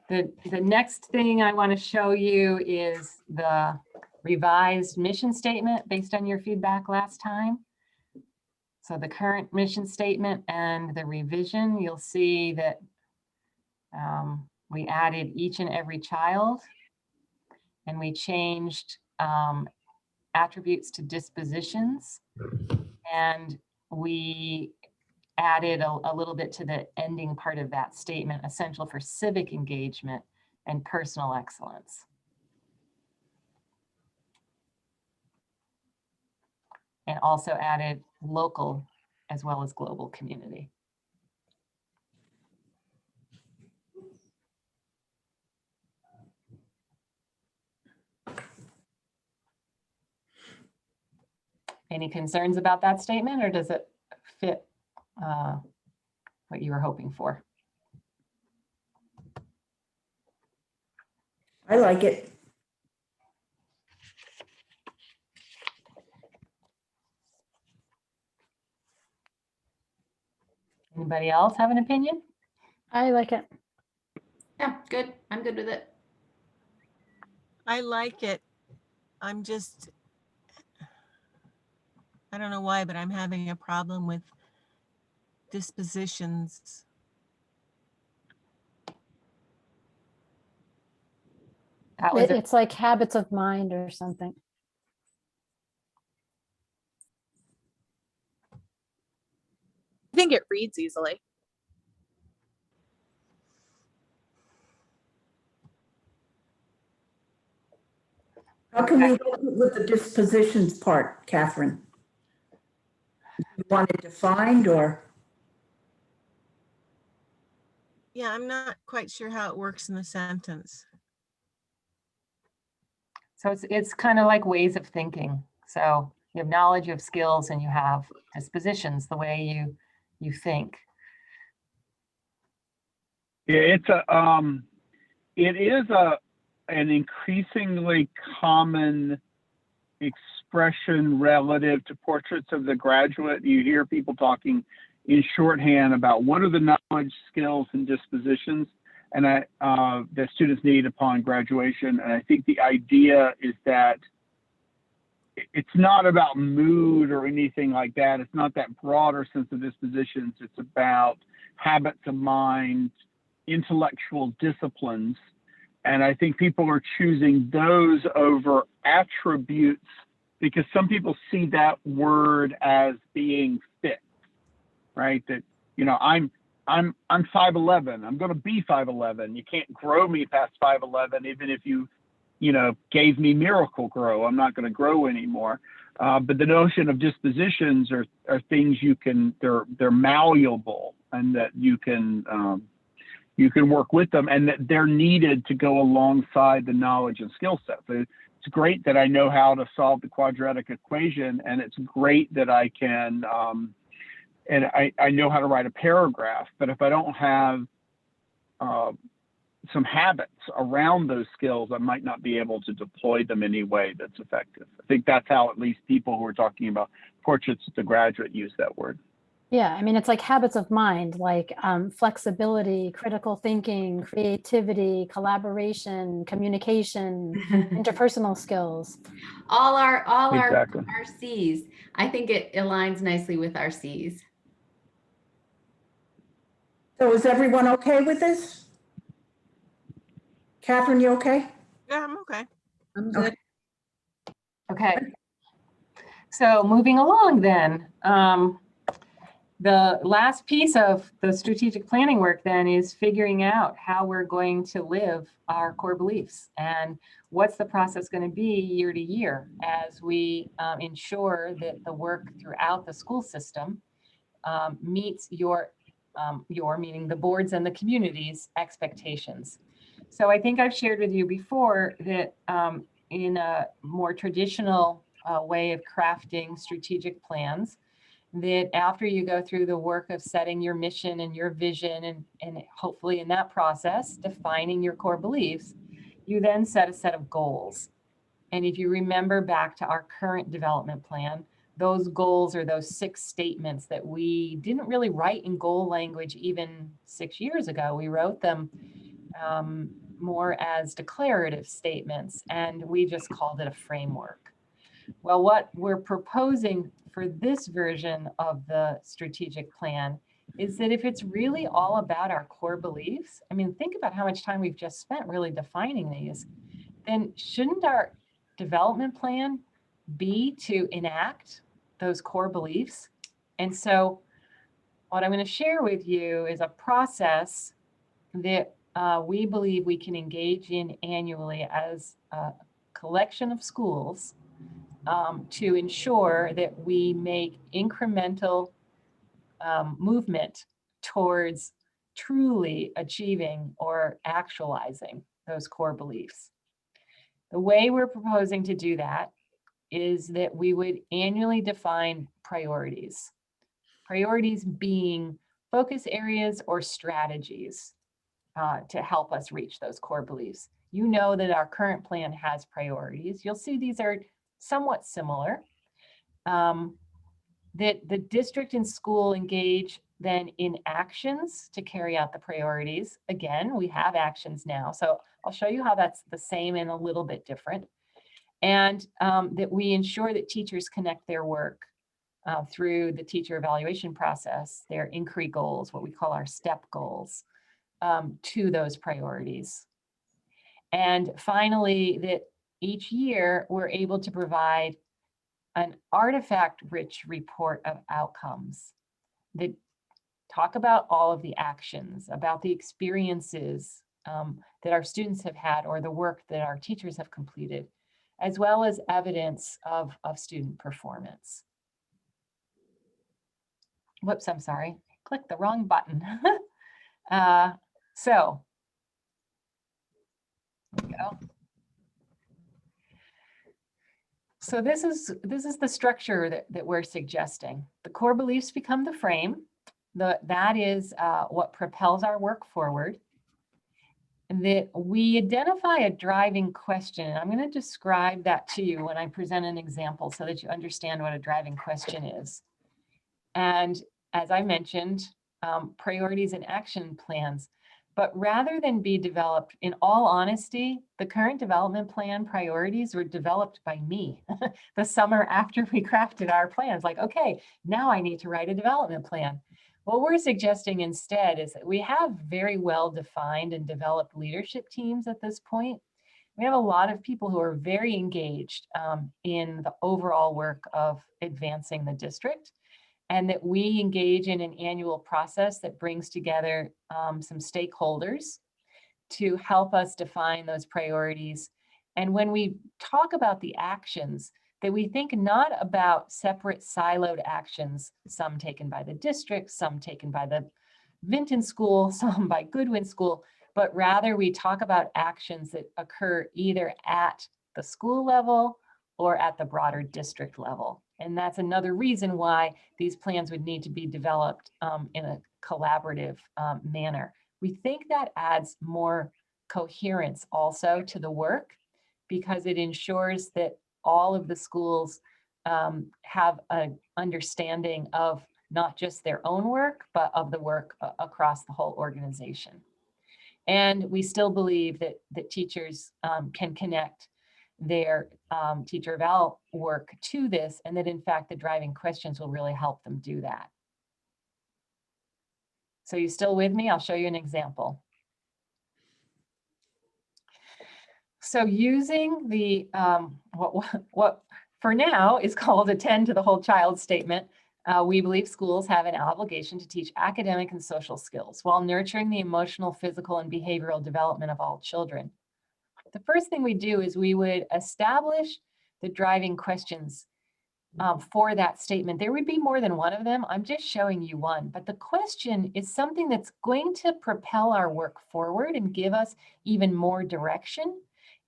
S3: The next thing I want to show you is the revised mission statement based on your feedback last time. So the current mission statement and the revision, you'll see that we added each and every child, and we changed attributes to dispositions, and we added a little bit to the ending part of that statement, essential for civic engagement and personal excellence. And also added local as well as global community. Any concerns about that statement, or does it fit what you were hoping for?
S2: I like it.
S3: Anybody else have an opinion?
S6: I like it.
S1: Yeah, good. I'm good with it.
S5: I like it. I'm just, I don't know why, but I'm having a problem with dispositions.
S3: That was
S6: It's like habits of mind or something.
S8: I think it reads easily.
S2: How can we help with the dispositions part, Catherine? You want it defined or?
S5: Yeah, I'm not quite sure how it works in the sentence.
S3: So it's kind of like ways of thinking. So you have knowledge, you have skills, and you have dispositions, the way you think.
S4: Yeah, it is an increasingly common expression relative to portraits of the graduate. You hear people talking in shorthand about what are the knowledge, skills, and dispositions and that students need upon graduation. And I think the idea is that it's not about mood or anything like that. It's not that broader sense of dispositions. It's about habits of mind, intellectual disciplines. And I think people are choosing those over attributes because some people see that word as being fixed, right? That, you know, I'm 5'11". I'm going to be 5'11". You can't grow me past 5'11", even if you know, gave me Miracle Grow. I'm not going to grow anymore. But the notion of dispositions are things you can, they're malleable, and that you can work with them, and that they're needed to go alongside the knowledge and skill set. So it's great that I know how to solve the quadratic equation, and it's great that I can, and I know how to write a paragraph. But if I don't have some habits around those skills, I might not be able to deploy them in any way that's effective. I think that's how at least people who are talking about portraits of the graduate use that word.
S6: Yeah, I mean, it's like habits of mind, like flexibility, critical thinking, creativity, collaboration, communication, interpersonal skills.
S1: All
S4: Exactly.
S1: our C's. I think it aligns nicely with our C's.
S2: So is everyone okay with this? Catherine, you okay?
S5: Yeah, I'm okay.
S2: I'm good.
S3: Okay. So moving along then, the last piece of the strategic planning work then is figuring out how we're going to live our core beliefs and what's the process going to be year to year as we ensure that the work throughout the school system meets your meaning the boards and the community's expectations. So I think I've shared with you before that in a more traditional way of crafting strategic plans, that after you go through the work of setting your mission and your vision and hopefully in that process, defining your core beliefs, you then set a set of goals. And if you remember back to our current development plan, those goals are those 6 statements that we didn't really write in goal language even 6 years ago. We wrote them more as declarative statements, and we just called it a framework. Well, what we're proposing for this version of the strategic plan is that if it's really all about our core beliefs, I mean, think about how much time we've just spent really defining these, then shouldn't our development plan be to enact those core beliefs? And so what I'm going to share with you is a process that we believe we can engage in annually as a collection of schools to ensure that we make incremental movement towards truly achieving or actualizing those core beliefs. The way we're proposing to do that is that we would annually define priorities. Priorities being focus areas or strategies to help us reach those core beliefs. You know that our current plan has priorities. You'll see these are somewhat similar. That the district and school engage then in actions to carry out the priorities. Again, we have actions now, so I'll show you how that's the same and a little bit different. And that we ensure that teachers connect their work through the teacher evaluation process, their inquiry goals, what we call our STEP goals, to those priorities. And finally, that each year we're able to provide an artifact-rich report of outcomes that talk about all of the actions, about the experiences that our students have had or the work that our teachers have completed, as well as evidence of student performance. Whoops, I'm sorry, clicked the wrong button. So, there we go. So this is the structure that we're suggesting. The core beliefs become the frame. That is what propels our work forward. And that we identify a driving question. I'm going to describe that to you when I present an example so that you understand what a driving question is. And as I mentioned, priorities and action plans. But rather than be developed, in all honesty, the current development plan priorities were developed by me the summer after we crafted our plans. Like, okay, now I need to write a development plan. What we're suggesting instead is that we have very well defined and developed leadership teams at this point. We have a lot of people who are very engaged in the overall work of advancing the district, and that we engage in an annual process that brings together some stakeholders to help us define those priorities. And when we talk about the actions, that we think not about separate siloed actions, some taken by the district, some taken by the Vinton School, some by Goodwin School, but rather we talk about actions that occur either at the school level or at the broader district level. And that's another reason why these plans would need to be developed in a collaborative manner. We think that adds more coherence also to the work, because it ensures that all of the schools have an understanding of not just their own work, but of the work across the whole organization. And we still believe that teachers can connect their teacher eval work to this, and that in fact the driving questions will really help them do that. So you still with me? I'll show you an example. So using the what for now is called attend to the whole child statement, we believe schools have an obligation to teach academic and social skills while nurturing the emotional, physical, and behavioral development of all children. The first thing we do is we would establish the driving questions for that statement. There would be more than one of them. I'm just showing you one, but the question is something that's going to propel our work forward and give us even more direction.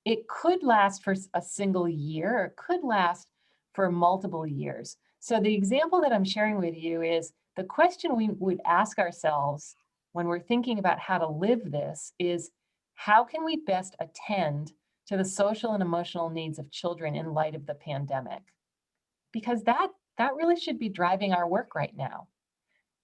S3: It could last for a single year, or it could last for multiple years. So the example that I'm sharing with you is the question we would ask ourselves when we're thinking about how to live this is, how can we best attend to the social and emotional needs of children in light of the pandemic? Because that really should be driving our work right now.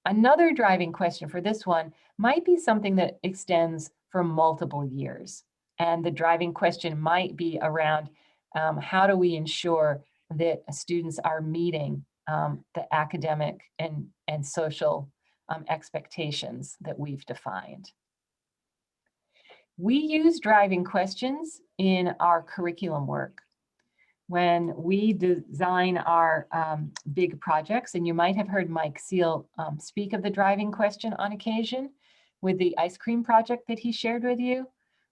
S3: Another driving question for this one might be something that extends for multiple years. And the driving question might be around how do we ensure that students are meeting the academic and social expectations that we've defined. We use driving questions in our curriculum work. When we design our big projects, and you might have heard Mike Seal speak of the driving question on occasion with the ice cream project that he shared with you.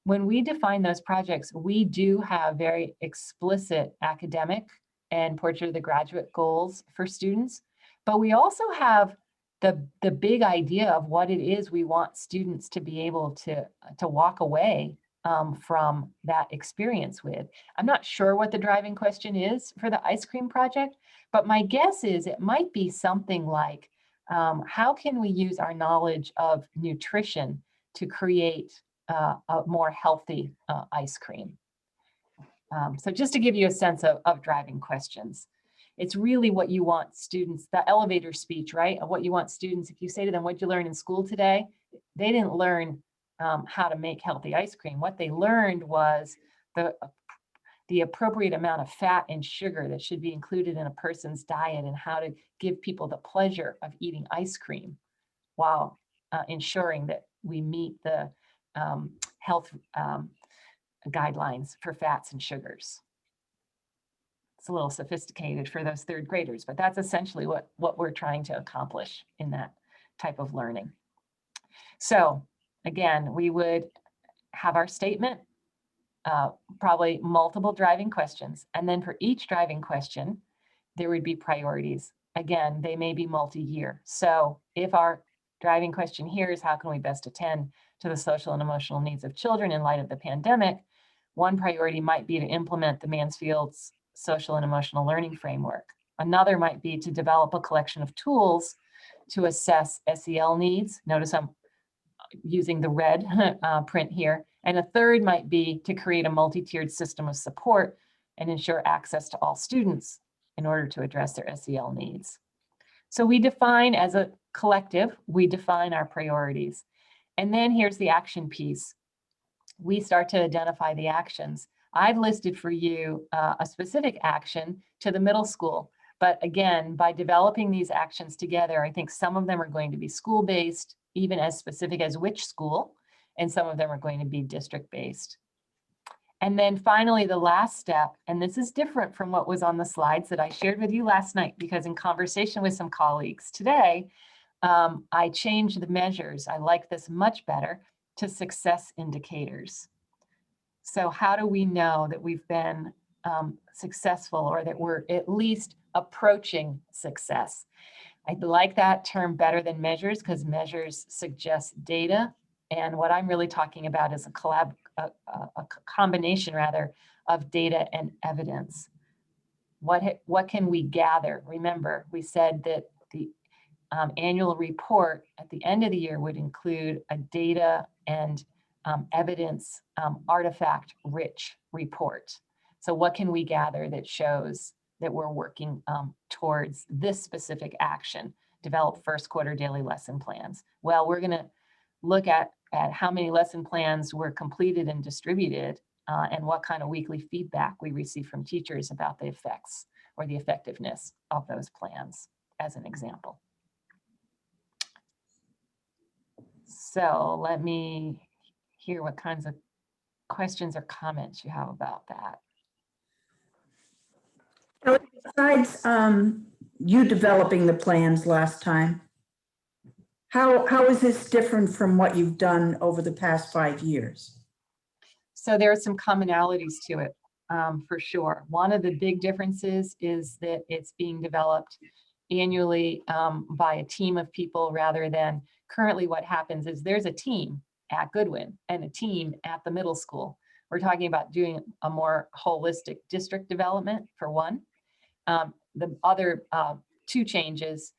S3: When we define those projects, we do have very explicit academic and portrait of the graduate goals for students, but we also have the big idea of what it is we want students to be able to walk away from that experience with. I'm not sure what the driving question is for the ice cream project, but my guess is it might be something like, how can we use our knowledge of nutrition to create a more healthy ice cream? So just to give you a sense of driving questions. It's really what you want students, the elevator speech, right? Of what you want students, if you say to them, what'd you learn in school today? They didn't learn how to make healthy ice cream. What they learned was the appropriate amount of fat and sugar that should be included in a person's diet, and how to give people the pleasure of eating ice cream while ensuring that we meet the health guidelines for fats and sugars. It's a little sophisticated for those third graders, but that's essentially what we're trying to accomplish in that type of learning. So again, we would have our statement, probably multiple driving questions. And then for each driving question, there would be priorities. Again, they may be multi-year. So if our driving question here is, how can we best attend to the social and emotional needs of children in light of the pandemic? One priority might be to implement the Mansfield's social and emotional learning framework. Another might be to develop a collection of tools to assess SEL needs. Notice I'm using the red print here. And a third might be to create a multi-tiered system of support and ensure access to all students in order to address their SEL needs. So we define, as a collective, we define our priorities. And then here's the action piece. We start to identify the actions. I've listed for you a specific action to the middle school. But again, by developing these actions together, I think some of them are going to be school-based, even as specific as which school, and some of them are going to be district-based. And then finally, the last step, and this is different from what was on the slides that I shared with you last night, because in conversation with some colleagues today, I changed the measures. I like this much better, to success indicators. So how do we know that we've been successful, or that we're at least approaching success? I like that term better than measures, because measures suggest data. And what I'm really talking about is a combination rather of data and evidence. What can we gather? Remember, we said that the annual report at the end of the year would include a data and evidence artifact rich report. So what can we gather that shows that we're working towards this specific action? Develop first quarter daily lesson plans. Well, we're going to look at how many lesson plans were completed and distributed, and what kind of weekly feedback we receive from teachers about the effects or the effectiveness of those plans, as an example. So let me hear what kinds of questions or comments you have about that.
S2: So besides you developing the plans last time, how is this different from what you've done over the past 5 years?
S3: So there are some commonalities to it, for sure. One of the big differences is that it's being developed annually by a team of people, rather than currently what happens is there's a team at Goodwin and a team at the middle school. We're talking about doing a more holistic district development, for one. The other two changes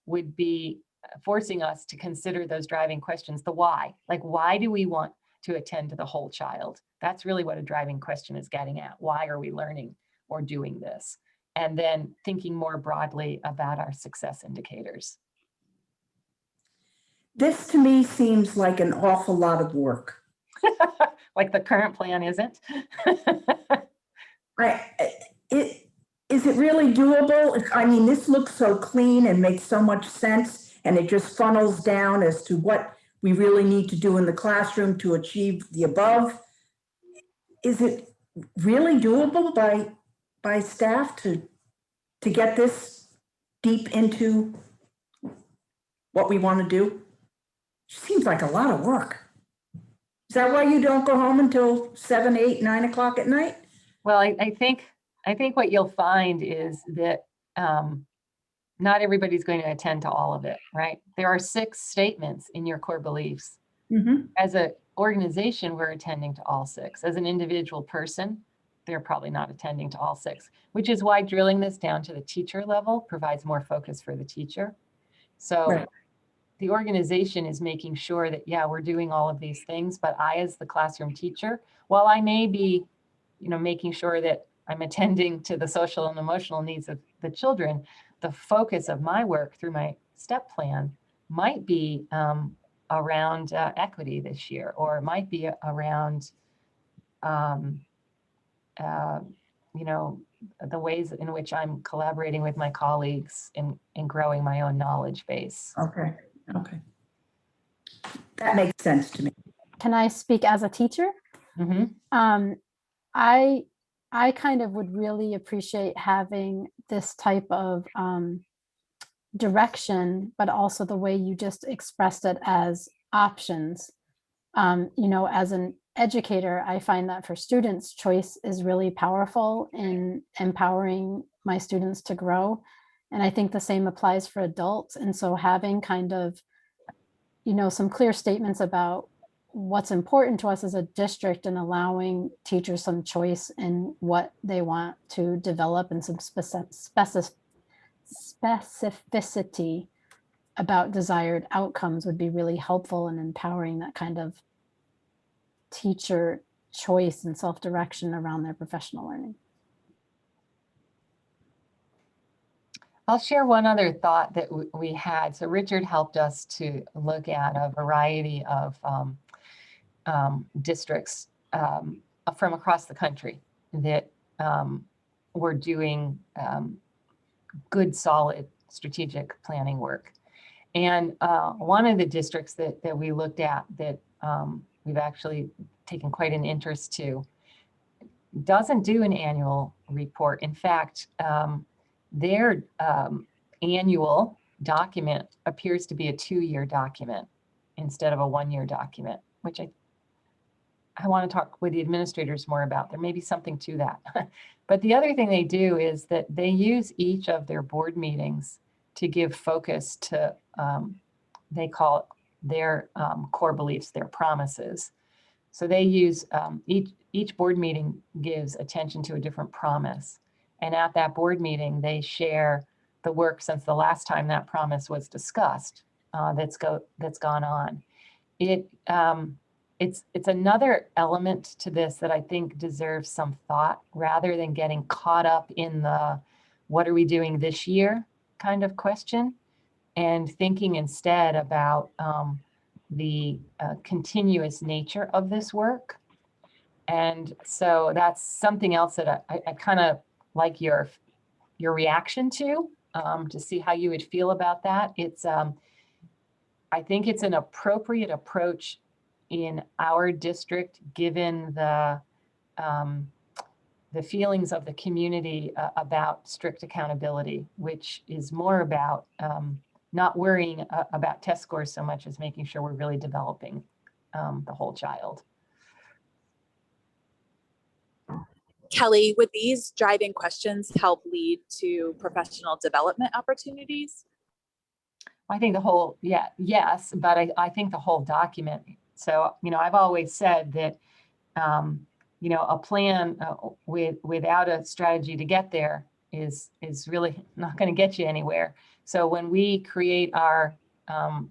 S3: would be forcing us to consider those driving questions, the why. Like, why do we want to attend to the whole child? That's really what a driving question is getting at. Why are we learning or doing this? And then thinking more broadly about our success indicators.
S2: This to me seems like an awful lot of work.
S3: Like the current plan isn't.
S2: Is it really doable? I mean, this looks so clean and makes so much sense, and it just funnels down as to what we really need to do in the classroom to achieve the above. Is it really doable by staff to get this deep into what we want to do? Seems like a lot of work. Is that why you don't go home until 7, 8, 9 o'clock at night?
S3: Well, I think what you'll find is that not everybody's going to attend to all of it, right? There are 6 statements in your core beliefs.
S2: Mm-hmm.
S3: As an organization, we're attending to all 6. As an individual person, they're probably not attending to all 6, which is why drilling this down to the teacher level provides more focus for the teacher. So
S2: Right.
S3: The organization is making sure that, yeah, we're doing all of these things, but I, as the classroom teacher, while I may be, making sure that I'm attending to the social and emotional needs of the children, the focus of my work through my STEP plan might be around equity this year, or it might be around, the ways in which I'm collaborating with my colleagues in growing my own knowledge base.
S2: Okay. That makes sense to me.
S6: Can I speak as a teacher?
S3: Mm-hmm.
S6: I kind of would really appreciate having this type of direction, but also the way you just expressed it as options. As an educator, I find that for students, choice is really powerful in empowering my students to grow. And I think the same applies for adults. And so having kind of, some clear statements about what's important to us as a district and allowing teachers some choice in what they want to develop and some specificity about desired outcomes would be really helpful in empowering that kind of teacher choice and self-direction around their professional learning.
S3: I'll share one other thought that we had. So Richard helped us to look at a variety of districts from across the country that were doing good, solid strategic planning work. And one of the districts that we looked at that we've actually taken quite an interest to doesn't do an annual report. In fact, their annual document appears to be a 2-year document instead of a 1-year document, which I want to talk with the administrators more about. There may be something to that. But the other thing they do is that they use each of their board meetings to give focus to, they call it their core beliefs, their promises. So they use, each board meeting gives attention to a different promise. And at that board meeting, they share the work since the last time that promise was discussed that's gone on. It it's another element to this that I think deserves some thought rather than getting caught up in the what are we doing this year kind of question, and thinking instead about the continuous nature of this work. And so that's something else that I kind of like your reaction to see how you would feel about that. It's I think it's an appropriate approach in our district, given the feelings of the community about strict accountability, which is more about not worrying about test scores so much as making sure we're really developing the whole child.
S8: Kelly, would these driving questions help lead to professional development opportunities?
S3: I think the whole, yes, but I think the whole document. So, I've always said that, a plan without a strategy to get there is really not going to get you anywhere. So when we create our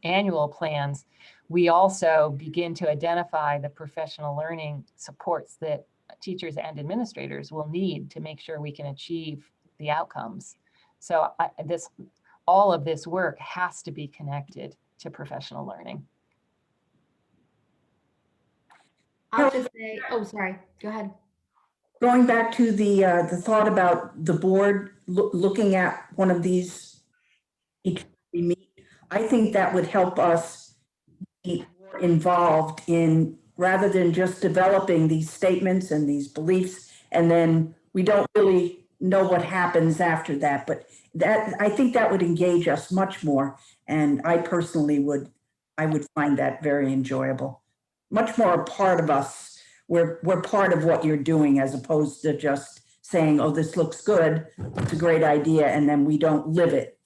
S3: annual plans, we also begin to identify the professional learning supports that teachers and administrators will need to make sure we can achieve the outcomes. So all of this work has to be connected to professional learning.
S1: I'll just say, oh, sorry, go ahead.
S2: Going back to the thought about the board looking at one of these each time we meet, I think that would help us be more involved in, rather than just developing these statements and these beliefs, and then we don't really know what happens after that. But I think that would engage us much more, and I personally would find that very enjoyable. Much more a part of us. We're part of what you're doing, as opposed to just saying, oh, this looks good, it's a great idea, and then we don't live it.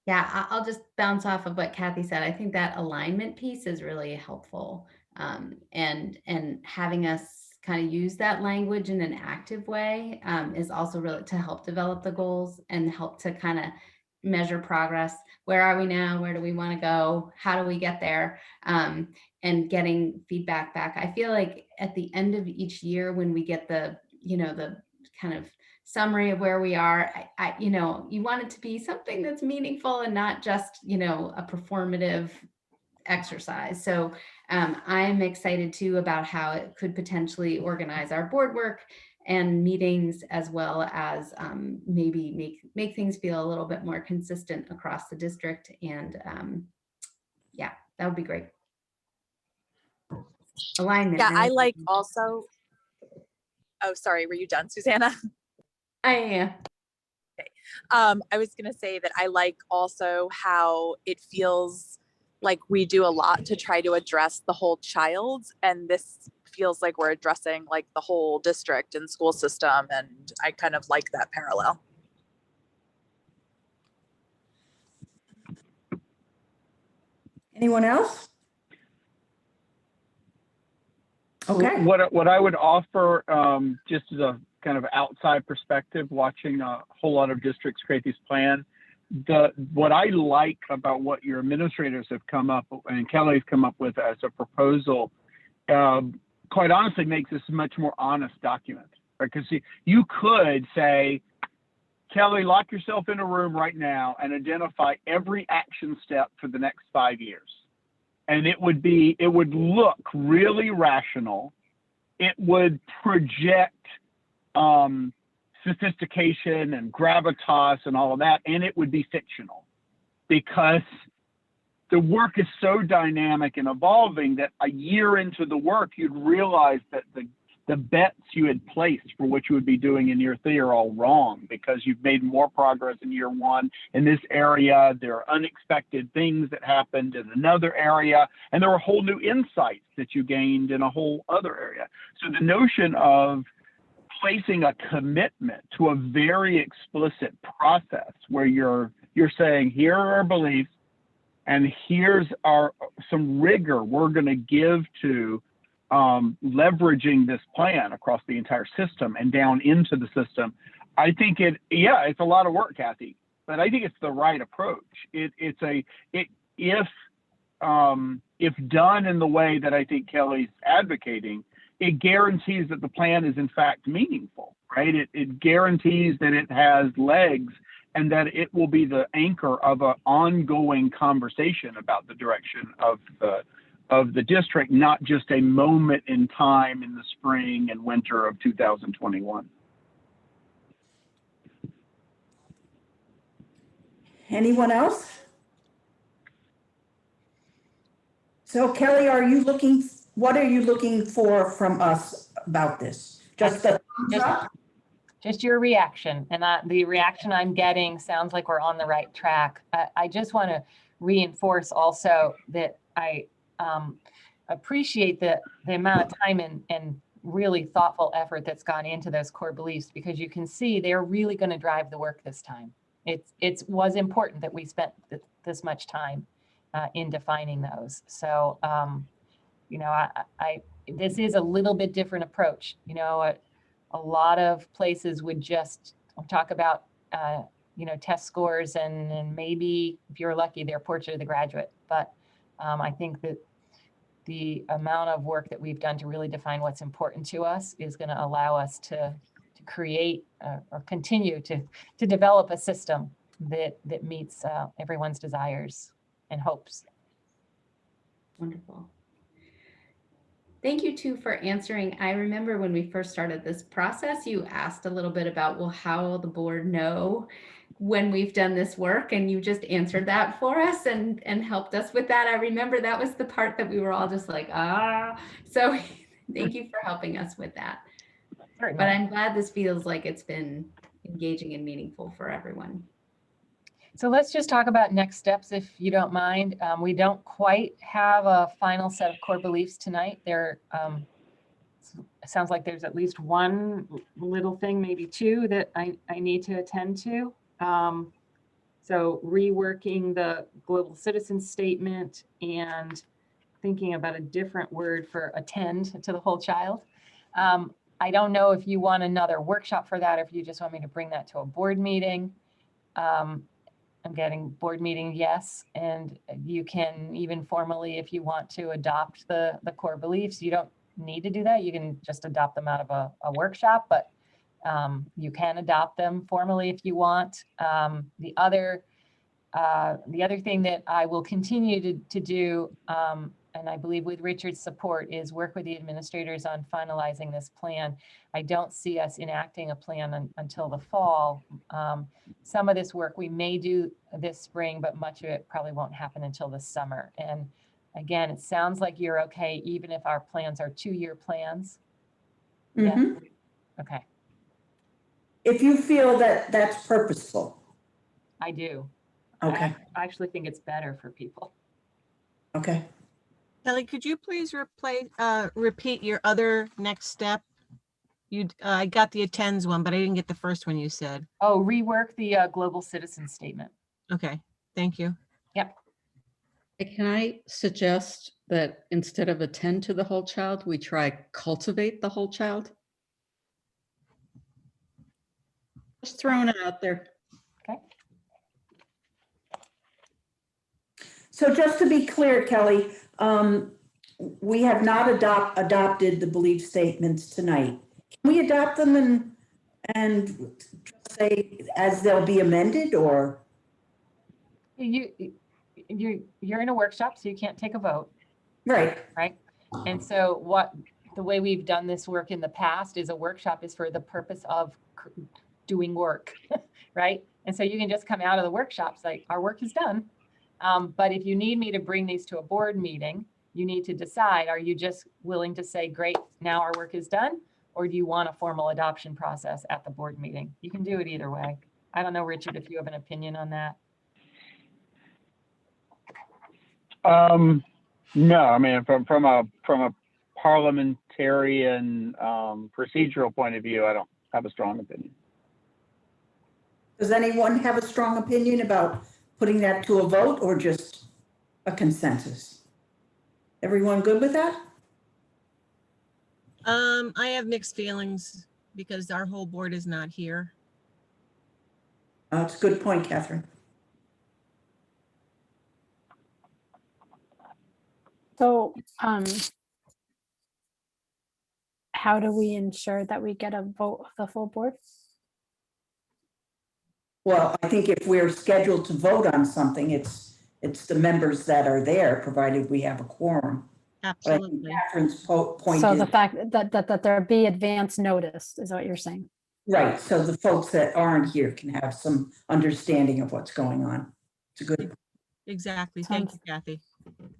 S1: Yeah, I'll just bounce off of what Kathy said. I think that alignment piece is really helpful, and having us kind of use that language in an active way is also really to help develop the goals and help to kind of measure progress. Where are we now? Where do we want to go? How do we get there? And getting feedback back. I feel like at the end of each year, when we get the kind of summary of where we are, you want it to be something that's meaningful and not just, a performative exercise. So I'm excited too about how it could potentially organize our board work and meetings, as well as maybe make things feel a little bit more consistent across the district. And yeah, that would be great. Alignment.
S8: Yeah, I like also, oh, sorry, were you done, Susanna?
S1: I am.
S8: Okay. I was going to say that I like also how it feels like we do a lot to try to address the whole child, and this feels like we're addressing like the whole district and school system, and I kind of like that parallel.
S2: Anyone else? Okay.
S4: What I would offer, just as a kind of outside perspective, watching a whole lot of districts create these plans, what I like about what your administrators have come up and Kelly's come up with as a proposal, quite honestly, makes this a much more honest document. Right? Because you could say, Kelly, lock yourself in a room right now and identify every action step for the next 5 years. And it would look really rational. It would project sophistication and gravitas and all of that, and it would be fictional, because the work is so dynamic and evolving that a year into the work, you'd realize that the bets you had placed for what you would be doing in year 3 are all wrong, because you've made more progress in year 1 in this area. There are unexpected things that happened in another area, and there were whole new insights that you gained in a whole other area. So the notion of placing a commitment to a very explicit process where you're saying, here are our beliefs, and here's some rigor we're going to give to leveraging this plan across the entire system and down into the system. I think it's a lot of work, Kathy, but I think it's the right approach. If if done in the way that I think Kelly's advocating, it guarantees that the plan is in fact meaningful, right? It guarantees that it has legs and that it will be the anchor of an ongoing conversation about the direction of the district, not just a moment in time in the spring and winter of 2021.
S2: Anyone else? So Kelly, what are you looking for from us about this? Just the thumbs up?
S3: Just your reaction, and the reaction I'm getting sounds like we're on the right track. I just want to reinforce also that I appreciate the amount of time and really thoughtful effort that's gone into those core beliefs, because you can see they're really going to drive the work this time. It was important that we spent this much time in defining those. So, you know, this is a little bit different approach. You know, a lot of places would just talk about, you know, test scores and maybe if you're lucky, their portrait of the graduate. But I think that the amount of work that we've done to really define what's important to us is going to allow us to create or continue to develop a system that meets everyone's desires and hopes.
S1: Wonderful. Thank you too for answering. I remember when we first started this process, you asked a little bit about, well, how will the board know when we've done this work? And you just answered that for us and helped us with that. I remember that was the part that we were all just like, so thank you for helping us with that.
S3: Certainly.
S1: But I'm glad this feels like it's been engaging and meaningful for everyone.
S3: So let's just talk about next steps, if you don't mind. We don't quite have a final set of core beliefs tonight. There sounds like there's at least one little thing, maybe two, that I need to attend to. So reworking the global citizen statement and thinking about a different word for attend to the whole child. I don't know if you want another workshop for that, or if you just want me to bring that to a board meeting. I'm getting board meeting, yes. And you can even formally, if you want to adopt the core beliefs, you don't need to do that. You can just adopt them out of a workshop, but you can adopt them formally if you want. The other thing that I will continue to do, and I believe with Richard's support, is work with the administrators on finalizing this plan. I don't see us enacting a plan until the fall. Some of this work we may do this spring, but much of it probably won't happen until the summer. And again, it sounds like you're okay, even if our plans are 2-year plans.
S2: Mm-hmm.
S3: Yeah. Okay.
S2: If you feel that that's purposeful.
S3: I do.
S2: Okay.
S3: I actually think it's better for people.
S2: Okay.
S5: Kelly, could you please repeat your other next step? I got the attends one, but I didn't get the first one you said.
S3: Oh, rework the global citizen statement.
S5: Okay, thank you.
S3: Yep.
S7: Can I suggest that instead of attend to the whole child, we try cultivate the whole child? Just throwing it out there.
S3: Okay.
S2: So just to be clear, Kelly, we have not adopted the belief statements tonight. Can we adopt them and say as they'll be amended, or?
S3: You're in a workshop, so you can't take a vote,
S2: Right.
S3: right? And so the way we've done this work in the past is a workshop is for the purpose of doing work, right? And so you can just come out of the workshops like, our work is done. But if you need me to bring these to a board meeting, you need to decide, are you just willing to say, great, now our work is done? Or do you want a formal adoption process at the board meeting? You can do it either way. I don't know, Richard, if you have an opinion on that.
S4: No, I mean, from a parliamentarian procedural point of view, I don't have a strong opinion.
S2: Does anyone have a strong opinion about putting that to a vote, or just a consensus? Everyone good with that?
S5: I have mixed feelings because our whole board is not here.
S2: That's a good point, Catherine.
S6: So, how do we ensure that we get a vote of the full board?
S2: Well, I think if we're scheduled to vote on something, it's the members that are there, provided we have a quorum. But I think
S5: Absolutely.
S2: Catherine's point
S6: So
S2: is,
S6: the fact that there be advance notice is what you're saying.
S2: right, so the folks that aren't here can have some understanding of what's going on. It's a good,
S5: Exactly. Thank you, Kathy.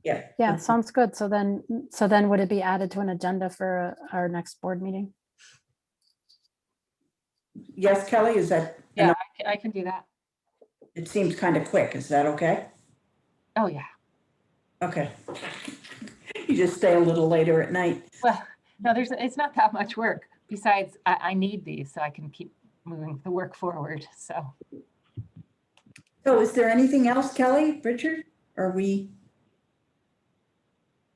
S2: yeah.
S6: Yeah, sounds good. So then would it be added to an agenda for our next board meeting?
S2: Yes, Kelly, is that,
S3: Yeah, I can do that.
S2: it seems kind of quick. Is that okay?
S3: Oh, yeah.
S2: Okay. You just stay a little later at night.
S3: Well, no, it's not that much work. Besides, I need these so I can keep moving the work forward. So
S2: So is there anything else, Kelly, Richard? Are we?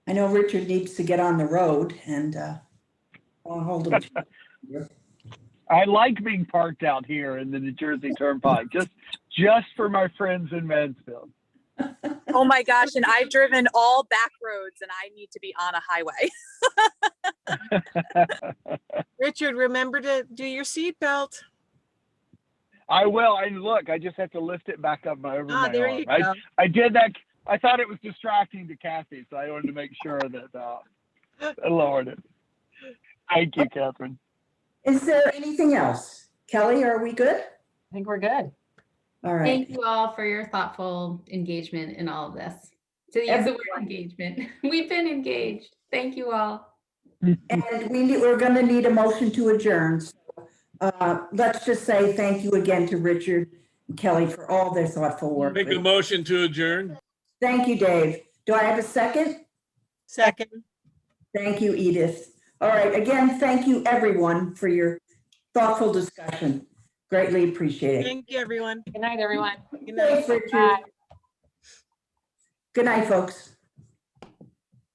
S2: I know Richard needs to get on the road and I'll hold him.
S4: I like being parked out here in the New Jersey Turnpike, just for my friends in Mansfield.
S8: Oh my gosh, and I've driven all back roads and I need to be on a highway.
S5: Richard, remember to do your seatbelt.
S4: I will. I just have to lift it back up over my
S5: There
S4: arm.
S5: you go.
S4: I did that. I thought it was distracting to Kathy, so I wanted to make sure that I lowered it. Thank you, Catherine.
S2: Is there anything else? Kelly, are we good?
S3: I think we're good.
S2: All right.
S1: Thank you all for your thoughtful engagement in all of this. To use the word engagement, we've been engaged. Thank you all.
S2: And we're going to need a motion to adjourn. So, let's just say thank you again to Richard and Kelly for all their thoughtful work.
S9: Make a motion to adjourn.
S2: Thank you, Dave. Do I have a second?
S5: Second.
S2: Thank you, Edith. All right, again, thank you everyone for your thoughtful discussion. Greatly appreciate it.
S5: Thank you, everyone.
S3: Good night, everyone.
S5: Good night.
S2: Thanks, Richard.
S3: Bye.
S2: Good night, folks.